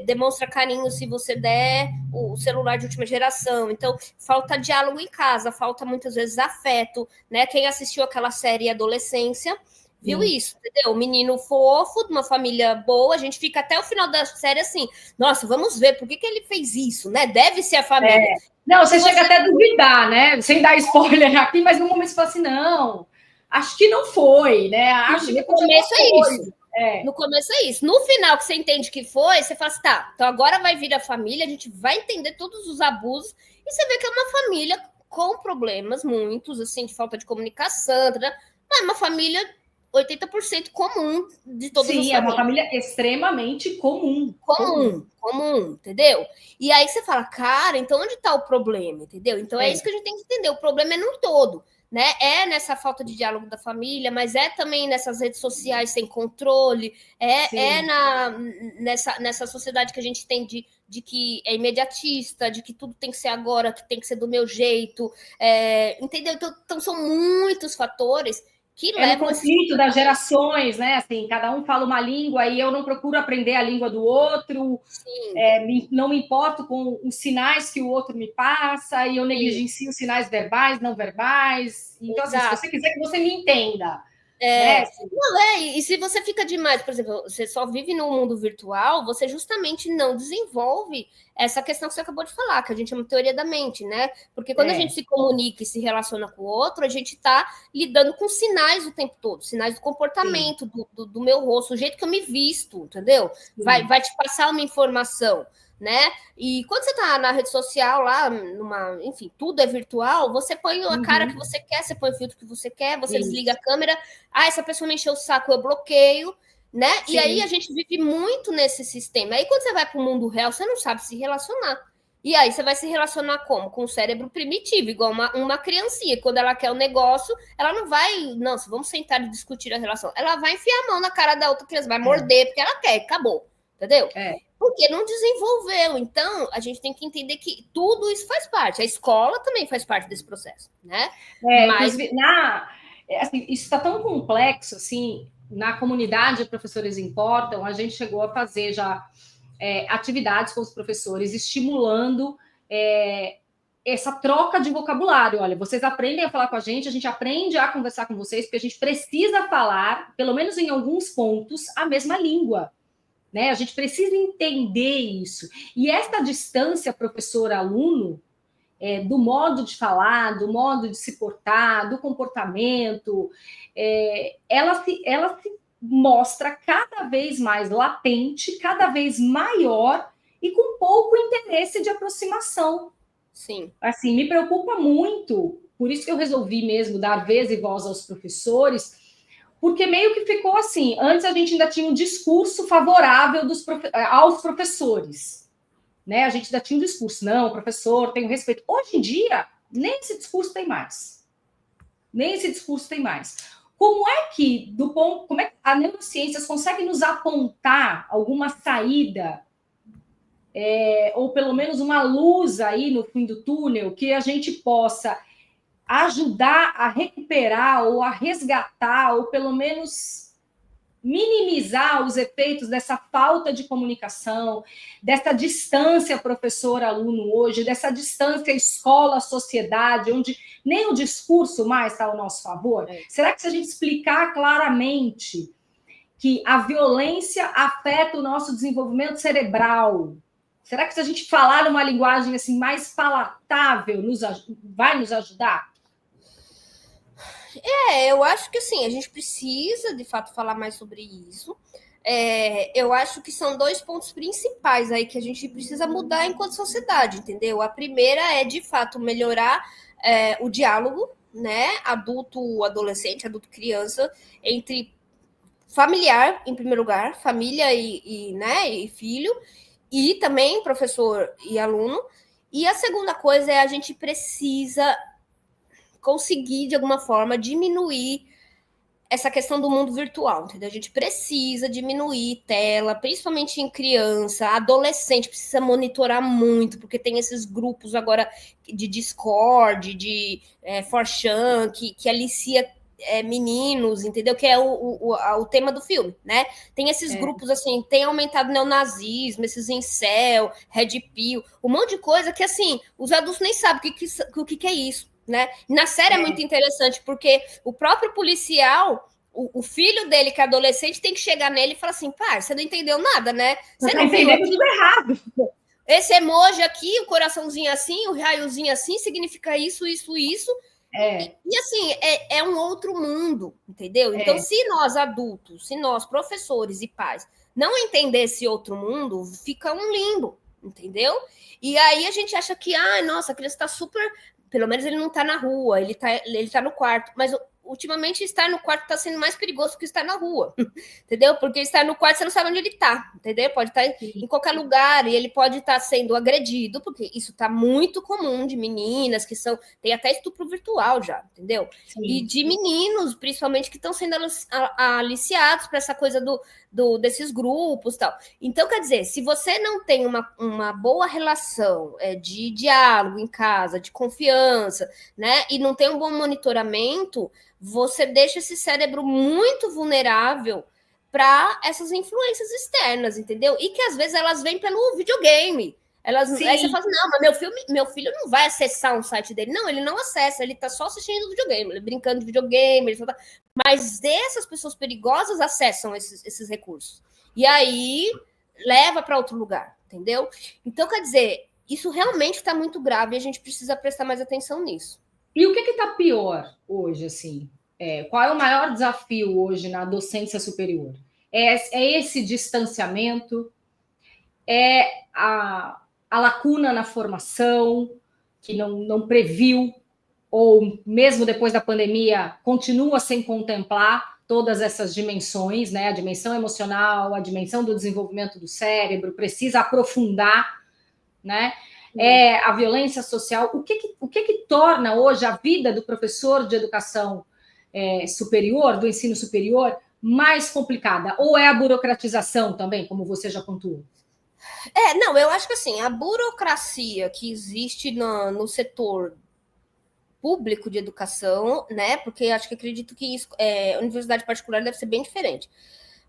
demonstra carinho se você der o celular de última geração. Então, falta diálogo em casa, falta muitas vezes afeto, né? Quem assistiu aquela série Adolescência viu isso, entendeu? O menino fofo, de uma família boa, a gente fica até o final da série assim, nossa, vamos ver, por que ele fez isso, né? Deve ser a família. Não, você chega até a duvidar, né? Sem dar spoiler aqui, mas no momento você fala assim, não, acho que não foi, né? Acho que no começo é isso. É. No começo é isso. No final, que você entende que foi, você fala assim, tá, então agora vai vir a família, a gente vai entender todos os abusos, e você vê que é uma família com problemas, muitos, assim, de falta de comunicação, mas é uma família 80% comum de todas as famílias. Sim, é uma família extremamente comum. Comum, entendeu? E aí você fala, cara, então onde está o problema, entendeu? Então é isso que a gente tem que entender, o problema é no todo. Né? É nessa falta de diálogo da família, mas é também nessas redes sociais sem controle, nessa sociedade que a gente tem de que é imediatista, de que tudo tem que ser agora, que tem que ser do meu jeito, entendeu? Então são muitos fatores que levam... no conflito das gerações, né? Assim, cada um fala uma língua e eu não procuro aprender a língua do outro, não me importo com os sinais que o outro me passa e eu negligencio os sinais verbais, não verbais. Então, assim, se você quiser que você me entenda, né? Não, e se você fica demais, por exemplo, você só vive no mundo virtual, você justamente não desenvolve essa questão que você acabou de falar, que a gente chama de teoria da mente, né? Porque quando a gente se comunica e se relaciona com o outro, a gente está lidando com sinais o tempo todo, sinais do comportamento, do meu rosto, o jeito que eu me visto, entendeu? Vai te passar uma informação, né? E quando você tá na rede social, lá, enfim, tudo é virtual, você põe a cara que você quer, você põe o filtro que você quer, você desliga a câmera, essa pessoa me encheu o saco, eu bloqueio, né? Sim. E aí a gente vive muito nesse sistema. Aí quando você vai para o mundo real, você não sabe se relacionar. E aí você vai se relacionar como? Com o cérebro primitivo, igual uma criancinha. Quando ela quer o negócio, ela não vai, não, vamos sentar e discutir a relação. Ela vai enfiar a mão na cara da outra criança, vai morder porque ela quer, acabou. Entendeu? Porque não desenvolveu. Então, a gente tem que entender que tudo isso faz parte. A escola também faz parte desse processo, né? Mas assim, isso está tão complexo, assim, na comunidade Professores Importam, a gente chegou a fazer já atividades com os professores, estimulando essa troca de vocabulário. Olha, vocês aprendem a falar com a gente aprende a conversar com vocês, porque a gente precisa falar, pelo menos em alguns pontos, a mesma língua. Né? A gente precisa entender isso. E essa distância professor-aluno, do modo de falar, do modo de se portar, do comportamento, ela se mostra cada vez mais latente, cada vez maior e com pouco interesse de aproximação. Sim. Assim, me preocupa muito, por isso que eu resolvi mesmo dar vez e voz aos professores, porque meio que ficou assim, antes a gente ainda tinha um discurso favorável aos professores, né? A gente ainda tinha um discurso, não, professor, tenho respeito. Hoje em dia, nem esse discurso tem mais. Nem esse discurso tem mais. Como é que a neurociências consegue nos apontar alguma saída, ou pelo menos uma luz aí no fim do túnel, que a gente possa ajudar a recuperar ou a resgatar, ou pelo menos minimizar os efeitos dessa falta de comunicação, dessa distância professor-aluno hoje, dessa distância escola-sociedade, onde nem o discurso mais está ao nosso favor? Será que se a gente explicar claramente que a violência afeta o nosso desenvolvimento cerebral, será que se a gente falar uma linguagem assim mais palatável, vai nos ajudar? Eu acho que assim, a gente precisa, de fato, falar mais sobre isso. Eu acho que são 2 pontos principais aí que a gente precisa mudar enquanto sociedade, entendeu? A primeira é, de fato, melhorar o diálogo, né? Adulto, adolescente, adulto, criança, entre familiar, em primeiro lugar, família e filho, e também professor e aluno. E a segunda coisa é a gente precisa conseguir, de alguma forma, diminuir essa questão do mundo virtual, entendeu? A gente precisa diminuir tela, principalmente em criança, adolescente, precisa monitorar muito, porque tem esses grupos agora de Discord, de 4chan, que alicia meninos, entendeu? Que é o tema do filme, né? Tem esses grupos, assim, tem aumentado o neonazismo, esses incel, red pill, um monte de coisa que, assim, os adultos nem sabem o que é isso. Né? Na série é muito interessante, porque o próprio policial, o filho dele, que é adolescente, tem que chegar nele e falar assim: pá, você não entendeu nada, né? Você não viu aqui? Tudo errado. Esse emoji aqui, o coraçãozinho assim, o raiozinho assim, significa isso, isso, isso. E assim, é um outro mundo, entendeu? Então, se nós adultos, se nós professores e pais não entender esse outro mundo, fica um limbo, entendeu? E aí a gente acha que, nossa, a criança está super... Pelo menos ele não está na rua, ele tá no quarto. Mas ultimamente estar no quarto está sendo mais perigoso que estar na rua, entendeu? Porque estar no quarto você não sabe onde ele está, entendeu? Pode estar em qualquer lugar e ele pode estar sendo agredido, porque isso está muito comum de meninas que tem até estupro virtual já, entendeu? Sim. E de meninos, principalmente, que estão sendo aliciados para essa coisa desses grupos e tal. Então, quer dizer, se você não tem uma boa relação de diálogo em casa, de confiança, né, e não tem um bom monitoramento, você deixa esse cérebro muito vulnerável para essas influências externas, entendeu? E que às vezes elas vêm pelo videogame. Aí você fala assim, não, mas meu filho não vai acessar um site dele. Não, ele não acessa, ele tá só assistindo videogame, ele brincando de videogame, mas essas pessoas perigosas acessam esses recursos. E aí leva para outro lugar, entendeu? Então, quer dizer, isso realmente está muito grave e a gente precisa prestar mais atenção nisso. E o que está pior hoje, assim? Qual é o maior desafio hoje na docência superior? É esse distanciamento? É a lacuna na formação, que não previu, ou mesmo depois da pandemia, continua sem contemplar todas essas dimensões, né? A dimensão emocional, a dimensão do desenvolvimento do cérebro, precisa aprofundar, né? A violência social. O que torna hoje a vida do professor de educação superior, do ensino superior, mais complicada? Ou é a burocratização também, como você já pontuou? Não, eu acho que assim, a burocracia que existe no setor público de educação, né? Porque acredito que isso, universidade particular deve ser bem diferente.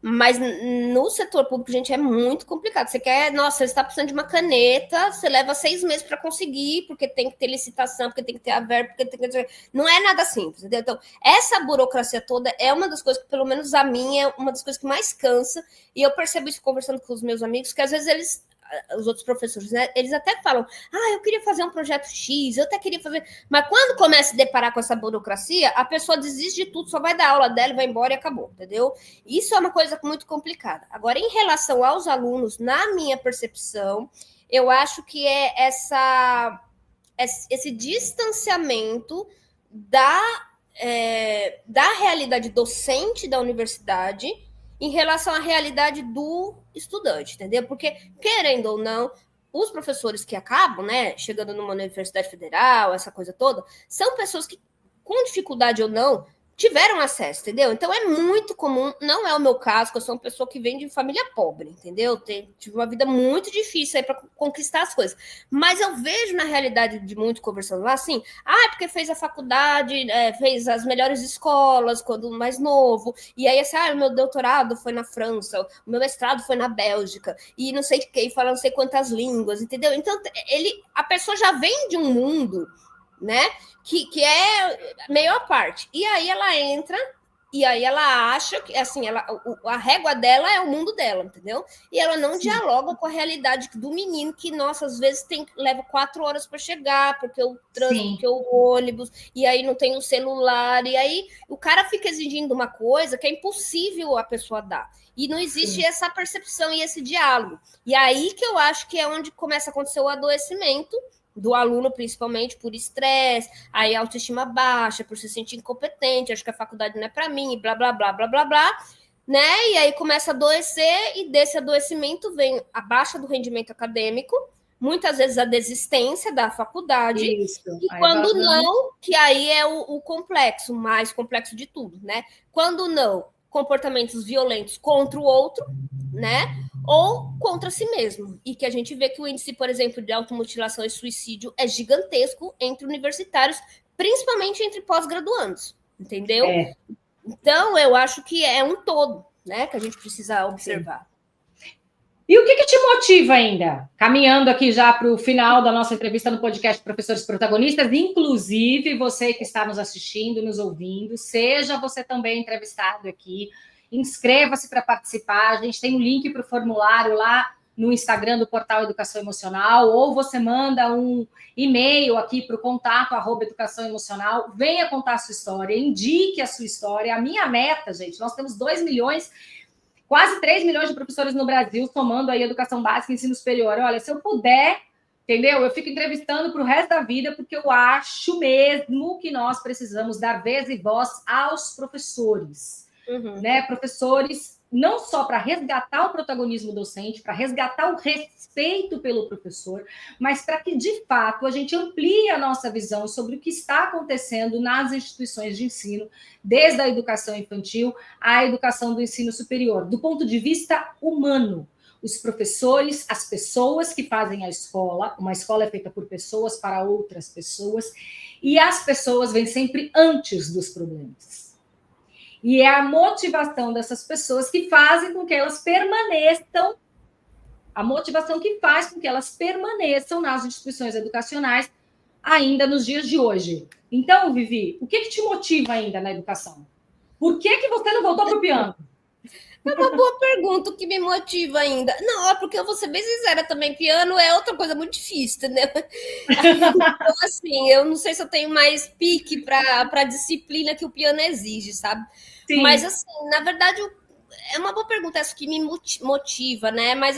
Mas no setor público, gente, é muito complicado. Você você está precisando de uma caneta, você leva 6 meses para conseguir, porque tem que ter licitação, porque tem que ter a verba, porque tem que ter... Não é nada simples, entendeu? Então, essa burocracia toda é uma das coisas que, pelo menos a minha, é uma das coisas que mais cansa. E eu percebo isso conversando com os meus amigos, que às vezes os outros professores, né, eles até falam, eu queria fazer um projeto X, eu até queria fazer... Mas quando começa a se deparar com essa burocracia, a pessoa desiste de tudo, só vai dar aula dela, vai embora e acabou, entendeu? Isso é uma coisa muito complicada. Agora, em relação aos alunos, na minha percepção, eu acho que é esse distanciamento da realidade docente da universidade em relação à realidade do estudante, entendeu? Porque, querendo ou não, os professores que acabam, né, chegando numa universidade federal, essa coisa toda, são pessoas que, com dificuldade ou não, tiveram acesso, entendeu? Então é muito comum, não é o meu caso, que eu sou uma pessoa que vem de família pobre, entendeu? Tive uma vida muito difícil aí para conquistar as coisas. Mas eu vejo na realidade de muito conversando lá, assim, porque fez a faculdade, fez as melhores escolas quando mais novo, e aí assim, o meu doutorado foi na França, o meu mestrado foi na Bélgica, e não sei o que, fala não sei quantas línguas, entendeu? Então a pessoa já vem de um mundo, né, que é meio à parte. E aí ela entra, e aí ela acha que, assim, a régua dela é o mundo dela, entendeu? E ela não dialoga com a realidade do menino, que, nossa, às vezes leva 4 horas para chegar, porque o trânsito, porque o ônibus, e aí não tem o celular, e aí o cara fica exigindo uma coisa que é impossível a pessoa dar. E não existe essa percepção e esse diálogo. E aí que eu acho que é onde começa a acontecer o adoecimento do aluno, principalmente por estresse, aí autoestima baixa, por se sentir incompetente, acho que a faculdade não é para mim, blá, blá, blá, blá, blá, blá, né? E aí começa a adoecer, e desse adoecimento vem a baixa do rendimento acadêmico, muitas vezes a desistência da faculdade, e quando não, que aí é o complexo, mais complexo de tudo, né? Quando não, comportamentos violentos contra o outro, né? Ou contra si mesmo. E que a gente vê que o índice, por exemplo, de automutilação e suicídio é gigantesco entre universitários, principalmente entre pós-graduandos, entendeu? Então, eu acho que é um todo, né, que a gente precisa observar. E o que te motiva ainda? Caminhando aqui já para o final da nossa entrevista no podcast Professores Protagonistas, inclusive você que está nos assistindo, nos ouvindo, seja você também entrevistado aqui, inscreva-se para participar, a gente tem um link para o formulário lá no Instagram do Portal Educação Emocional, ou você manda um e-mail aqui para o contato@educação emocional, venha contar a sua história, indique a sua história. A minha meta, gente, nós temos 2 milhões, quase 3 milhões de professores no Brasil, somando aí educação básica e ensino superior. Olha, se eu puder, entendeu? Eu fico entrevistando para o resto da vida, porque eu acho mesmo que nós precisamos dar vez e voz aos professores, né? Professores, não só para resgatar o protagonismo docente, para resgatar o respeito pelo professor, mas para que, de fato, a gente amplie a nossa visão sobre o que está acontecendo nas instituições de ensino, desde a educação infantil à educação do ensino superior, do ponto de vista humano. Os professores, as pessoas que fazem a escola, uma escola é feita por pessoas para outras pessoas, e as pessoas vêm sempre antes dos problemas. E é a motivação dessas pessoas que fazem com que elas permaneçam A motivação que faz com que elas permaneçam nas instituições educacionais ainda nos dias de hoje. Então, Vivi, o que te motiva ainda na educação? Por que você não voltou para o piano? É uma boa pergunta, o que me motiva ainda. Não, é porque eu vou ser bem sincera também, piano é outra coisa muito difícil, entendeu? Então, assim, eu não sei se eu tenho mais pique para a disciplina que o piano exige, sabe? Sim. Mas, assim, na verdade, é uma boa pergunta essa que me motiva, né? Mas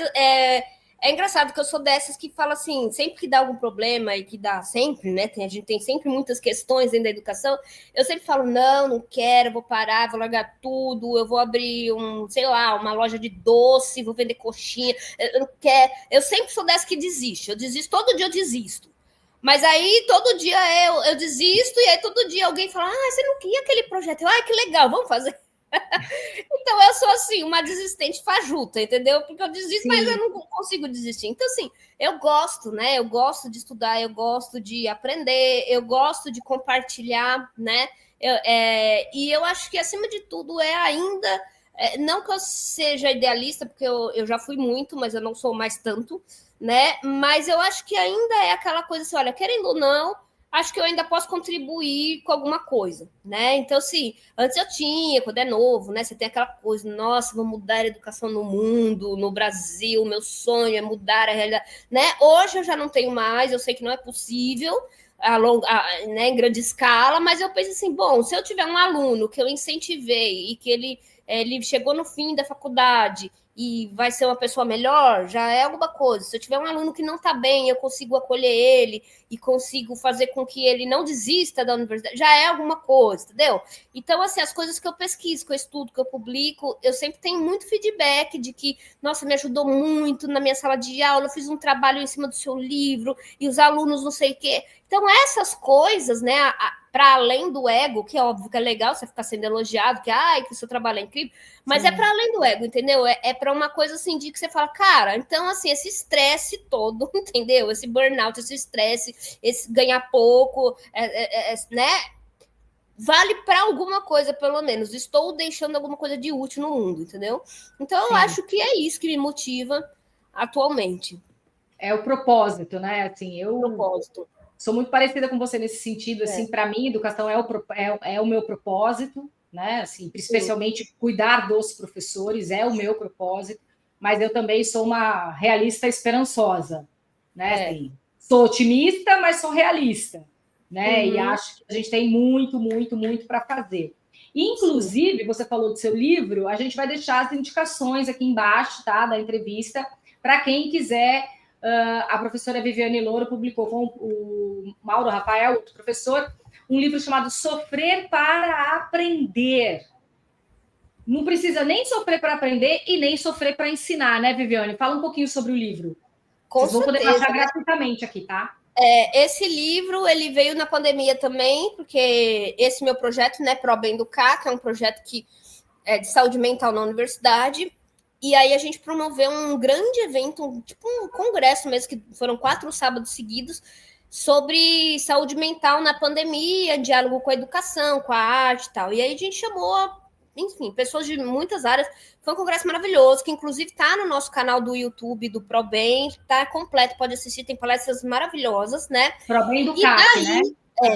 é engraçado que eu sou dessas que fala assim, sempre que dá algum problema e que dá sempre, né? A gente tem sempre muitas questões dentro da educação, eu sempre falo, não quero, vou parar, vou largar tudo, eu vou abrir sei lá, uma loja de doce, vou vender coxinha, eu não quero. Eu sempre sou dessa que desiste, eu desisto, todo dia eu desisto. Mas aí todo dia eu desisto, e aí todo dia alguém fala, você não queria aquele projeto? Que legal, vamos fazer. Então, eu sou assim, uma desistente fajuta, entendeu? Porque eu desisto, sim, mas eu não consigo desistir. Então, assim, eu gosto, né? Eu gosto de estudar, eu gosto de aprender, eu gosto de compartilhar, né? E eu acho que, acima de tudo, ainda... não que eu seja idealista, porque eu já fui muito, mas eu não sou mais tanto, né? Mas eu acho que ainda é aquela coisa assim, olha, querendo ou não, acho que eu ainda posso contribuir com alguma coisa, né? Então, assim, antes eu tinha, quando é novo, né? Você tem aquela coisa, nossa, vou mudar a educação no mundo, no Brasil, meu sonho é mudar a realidade, né? Hoje eu já não tenho mais, eu sei que não é possível, né, em grande escala, mas eu penso assim, bom, se eu tiver um aluno que eu incentivei e que ele chegou no fim da faculdade e vai ser uma pessoa melhor, já é alguma coisa. Se eu tiver um aluno que não está bem, eu consigo acolher ele e consigo fazer com que ele não desista da universidade, já é alguma coisa, entendeu? Então, assim, as coisas que eu pesquiso, que eu estudo, que eu publico, eu sempre tenho muito feedback de que, nossa, me ajudou muito na minha sala de aula, eu fiz um trabalho em cima do seu livro, e os alunos não sei o quê. Então, essas coisas, né, para além do ego, que é óbvio que é legal você ficar sendo elogiado, que o seu trabalho é incrível, mas sim, é para além do ego, entendeu? É para uma coisa assim de que você fala, cara, então assim, esse estresse todo, entendeu? Esse burnout, esse estresse, esse ganhar pouco, né? Vale para alguma coisa, pelo menos. Estou deixando alguma coisa de útil no mundo, entendeu? Então eu acho que é isso que me motiva atualmente. É o propósito, né? Assim, sou muito parecida com você nesse sentido. Assim, para mim, educação é o meu propósito, né? Assim, especialmente sim, cuidar dos professores é o meu propósito. Mas eu também sou uma realista esperançosa, né? Assim, sou otimista, mas sou realista, né? Uhum. E acho que a gente tem muito, muito, muito para fazer. Inclusive, sim, você falou do seu livro, a gente vai deixar as indicações aqui embaixo, tá? Da entrevista, para quem quiser. A professora Viviane Louro publicou com o Mauro Rafael, outro professor, um livro chamado Sofrer para Aprender. Não precisa nem sofrer para aprender e nem sofrer para ensinar, né, Viviane? Fala um pouquinho sobre o livro. Vocês vão poder baixar gratuitamente aqui, tá? Esse livro, ele veio na pandemia também, porque esse meu projeto, né, Pro Bem do CA, que é um projeto que é de saúde mental na universidade, e aí a gente promoveu um grande evento, tipo um congresso mesmo, que foram 4 sábados seguidos, sobre saúde mental na pandemia, diálogo com a educação, com a arte e tal. E aí a gente chamou, enfim, pessoas de muitas áreas. Foi um congresso maravilhoso, que inclusive está no nosso canal do YouTube, do ProBem, está completo, pode assistir, tem palestras maravilhosas, né? ProBem do CAC, né?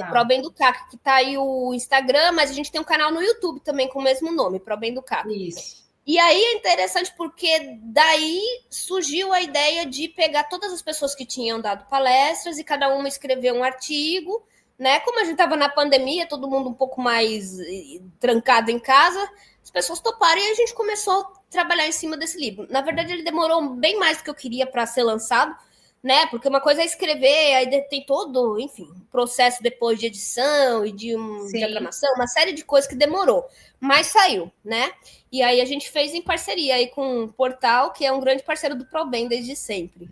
ProBem do CAC, que tá aí o Instagram, mas a gente tem um canal no YouTube também com o mesmo nome, ProBem do CAC. Isso. E aí é interessante porque daí surgiu a ideia de pegar todas as pessoas que tinham dado palestras e cada uma escrever um artigo, né? Como a gente estava na pandemia, todo mundo um pouco mais trancado em casa, as pessoas toparam e a gente começou a trabalhar em cima desse livro. Na verdade, ele demorou bem mais do que eu queria para ser lançado, né? Porque uma coisa é escrever, aí tem todo, enfim, processo depois de edição e de diagramação, uma série de coisas que demorou, mas saiu, né? E aí a gente fez em parceria aí com o Portal, que é um grande parceiro do ProBem desde sempre.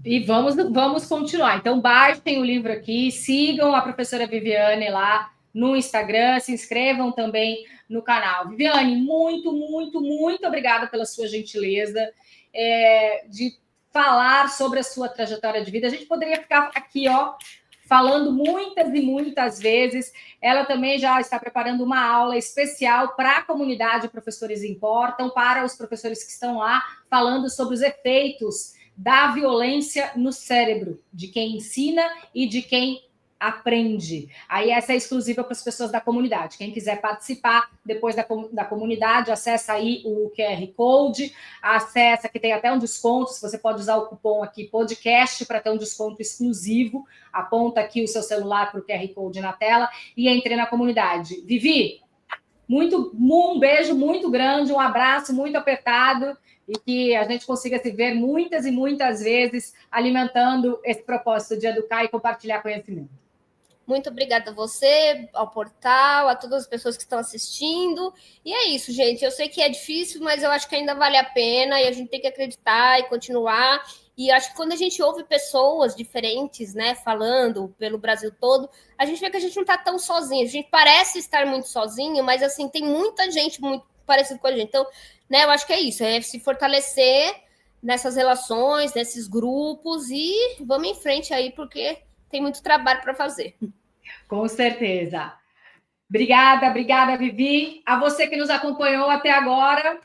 E vamos continuar. Então, baixem o livro aqui, sigam a professora Viviane lá no Instagram, se inscrevam também no canal. Viviane, muito, muito, muito obrigada pela sua gentileza de falar sobre a sua trajetória de vida. A gente poderia ficar aqui, falando muitas e muitas vezes. Ela também já está preparando uma aula especial para a comunidade Professores Importam, para os professores que estão lá, falando sobre os efeitos da violência no cérebro, de quem ensina e de quem aprende. Aí essa é exclusiva para as pessoas da comunidade. Quem quiser participar depois da comunidade, acessa aí o QR Code, acessa, que tem até um desconto, se você pode usar o cupom aqui, podcast, para ter um desconto exclusivo. Aponta aqui o seu celular para o QR Code na tela e entre na comunidade. Vivi, um beijo muito grande, um abraço muito apertado e que a gente consiga se ver muitas e muitas vezes alimentando esse propósito de educar e compartilhar conhecimento. Muito obrigada a você, ao portal, a todas as pessoas que estão assistindo. E é isso, gente. Eu sei que é difícil, mas eu acho que ainda vale a pena e a gente tem que acreditar e continuar. E acho que quando a gente ouve pessoas diferentes, né, falando pelo Brasil todo, a gente vê que a gente não está tão sozinho. A gente parece estar muito sozinho, mas assim, tem muita gente muito parecida com a gente. Então, né, eu acho que é isso, é se fortalecer nessas relações, nesses grupos e vamos em frente aí, porque tem muito trabalho para fazer. Com certeza. Obrigada, Vivi. A você que nos acompanhou até agora,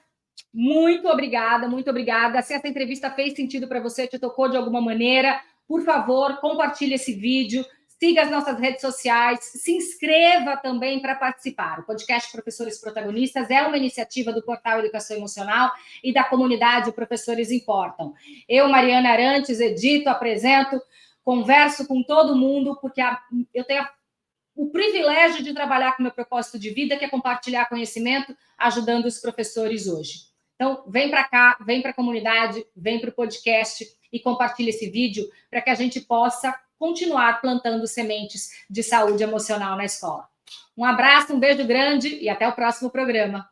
muito obrigada, muito obrigada. Se essa entrevista fez sentido para você, te tocou de alguma maneira, por favor, compartilhe esse vídeo, siga as nossas redes sociais, se inscreva também para participar. O podcast Professores Protagonistas é uma iniciativa do Portal Educação Emocional e da comunidade Professores Importam. Eu, Mariana Arantes, edito, apresento, converso com todo mundo, porque eu tenho o privilégio de trabalhar com o meu propósito de vida, que é compartilhar conhecimento, ajudando os professores hoje. Então, vem para cá, vem para a comunidade, vem para o podcast e compartilha esse vídeo para que a gente possa continuar plantando sementes de saúde emocional na escola. Um abraço, um beijo grande e até o próximo programa.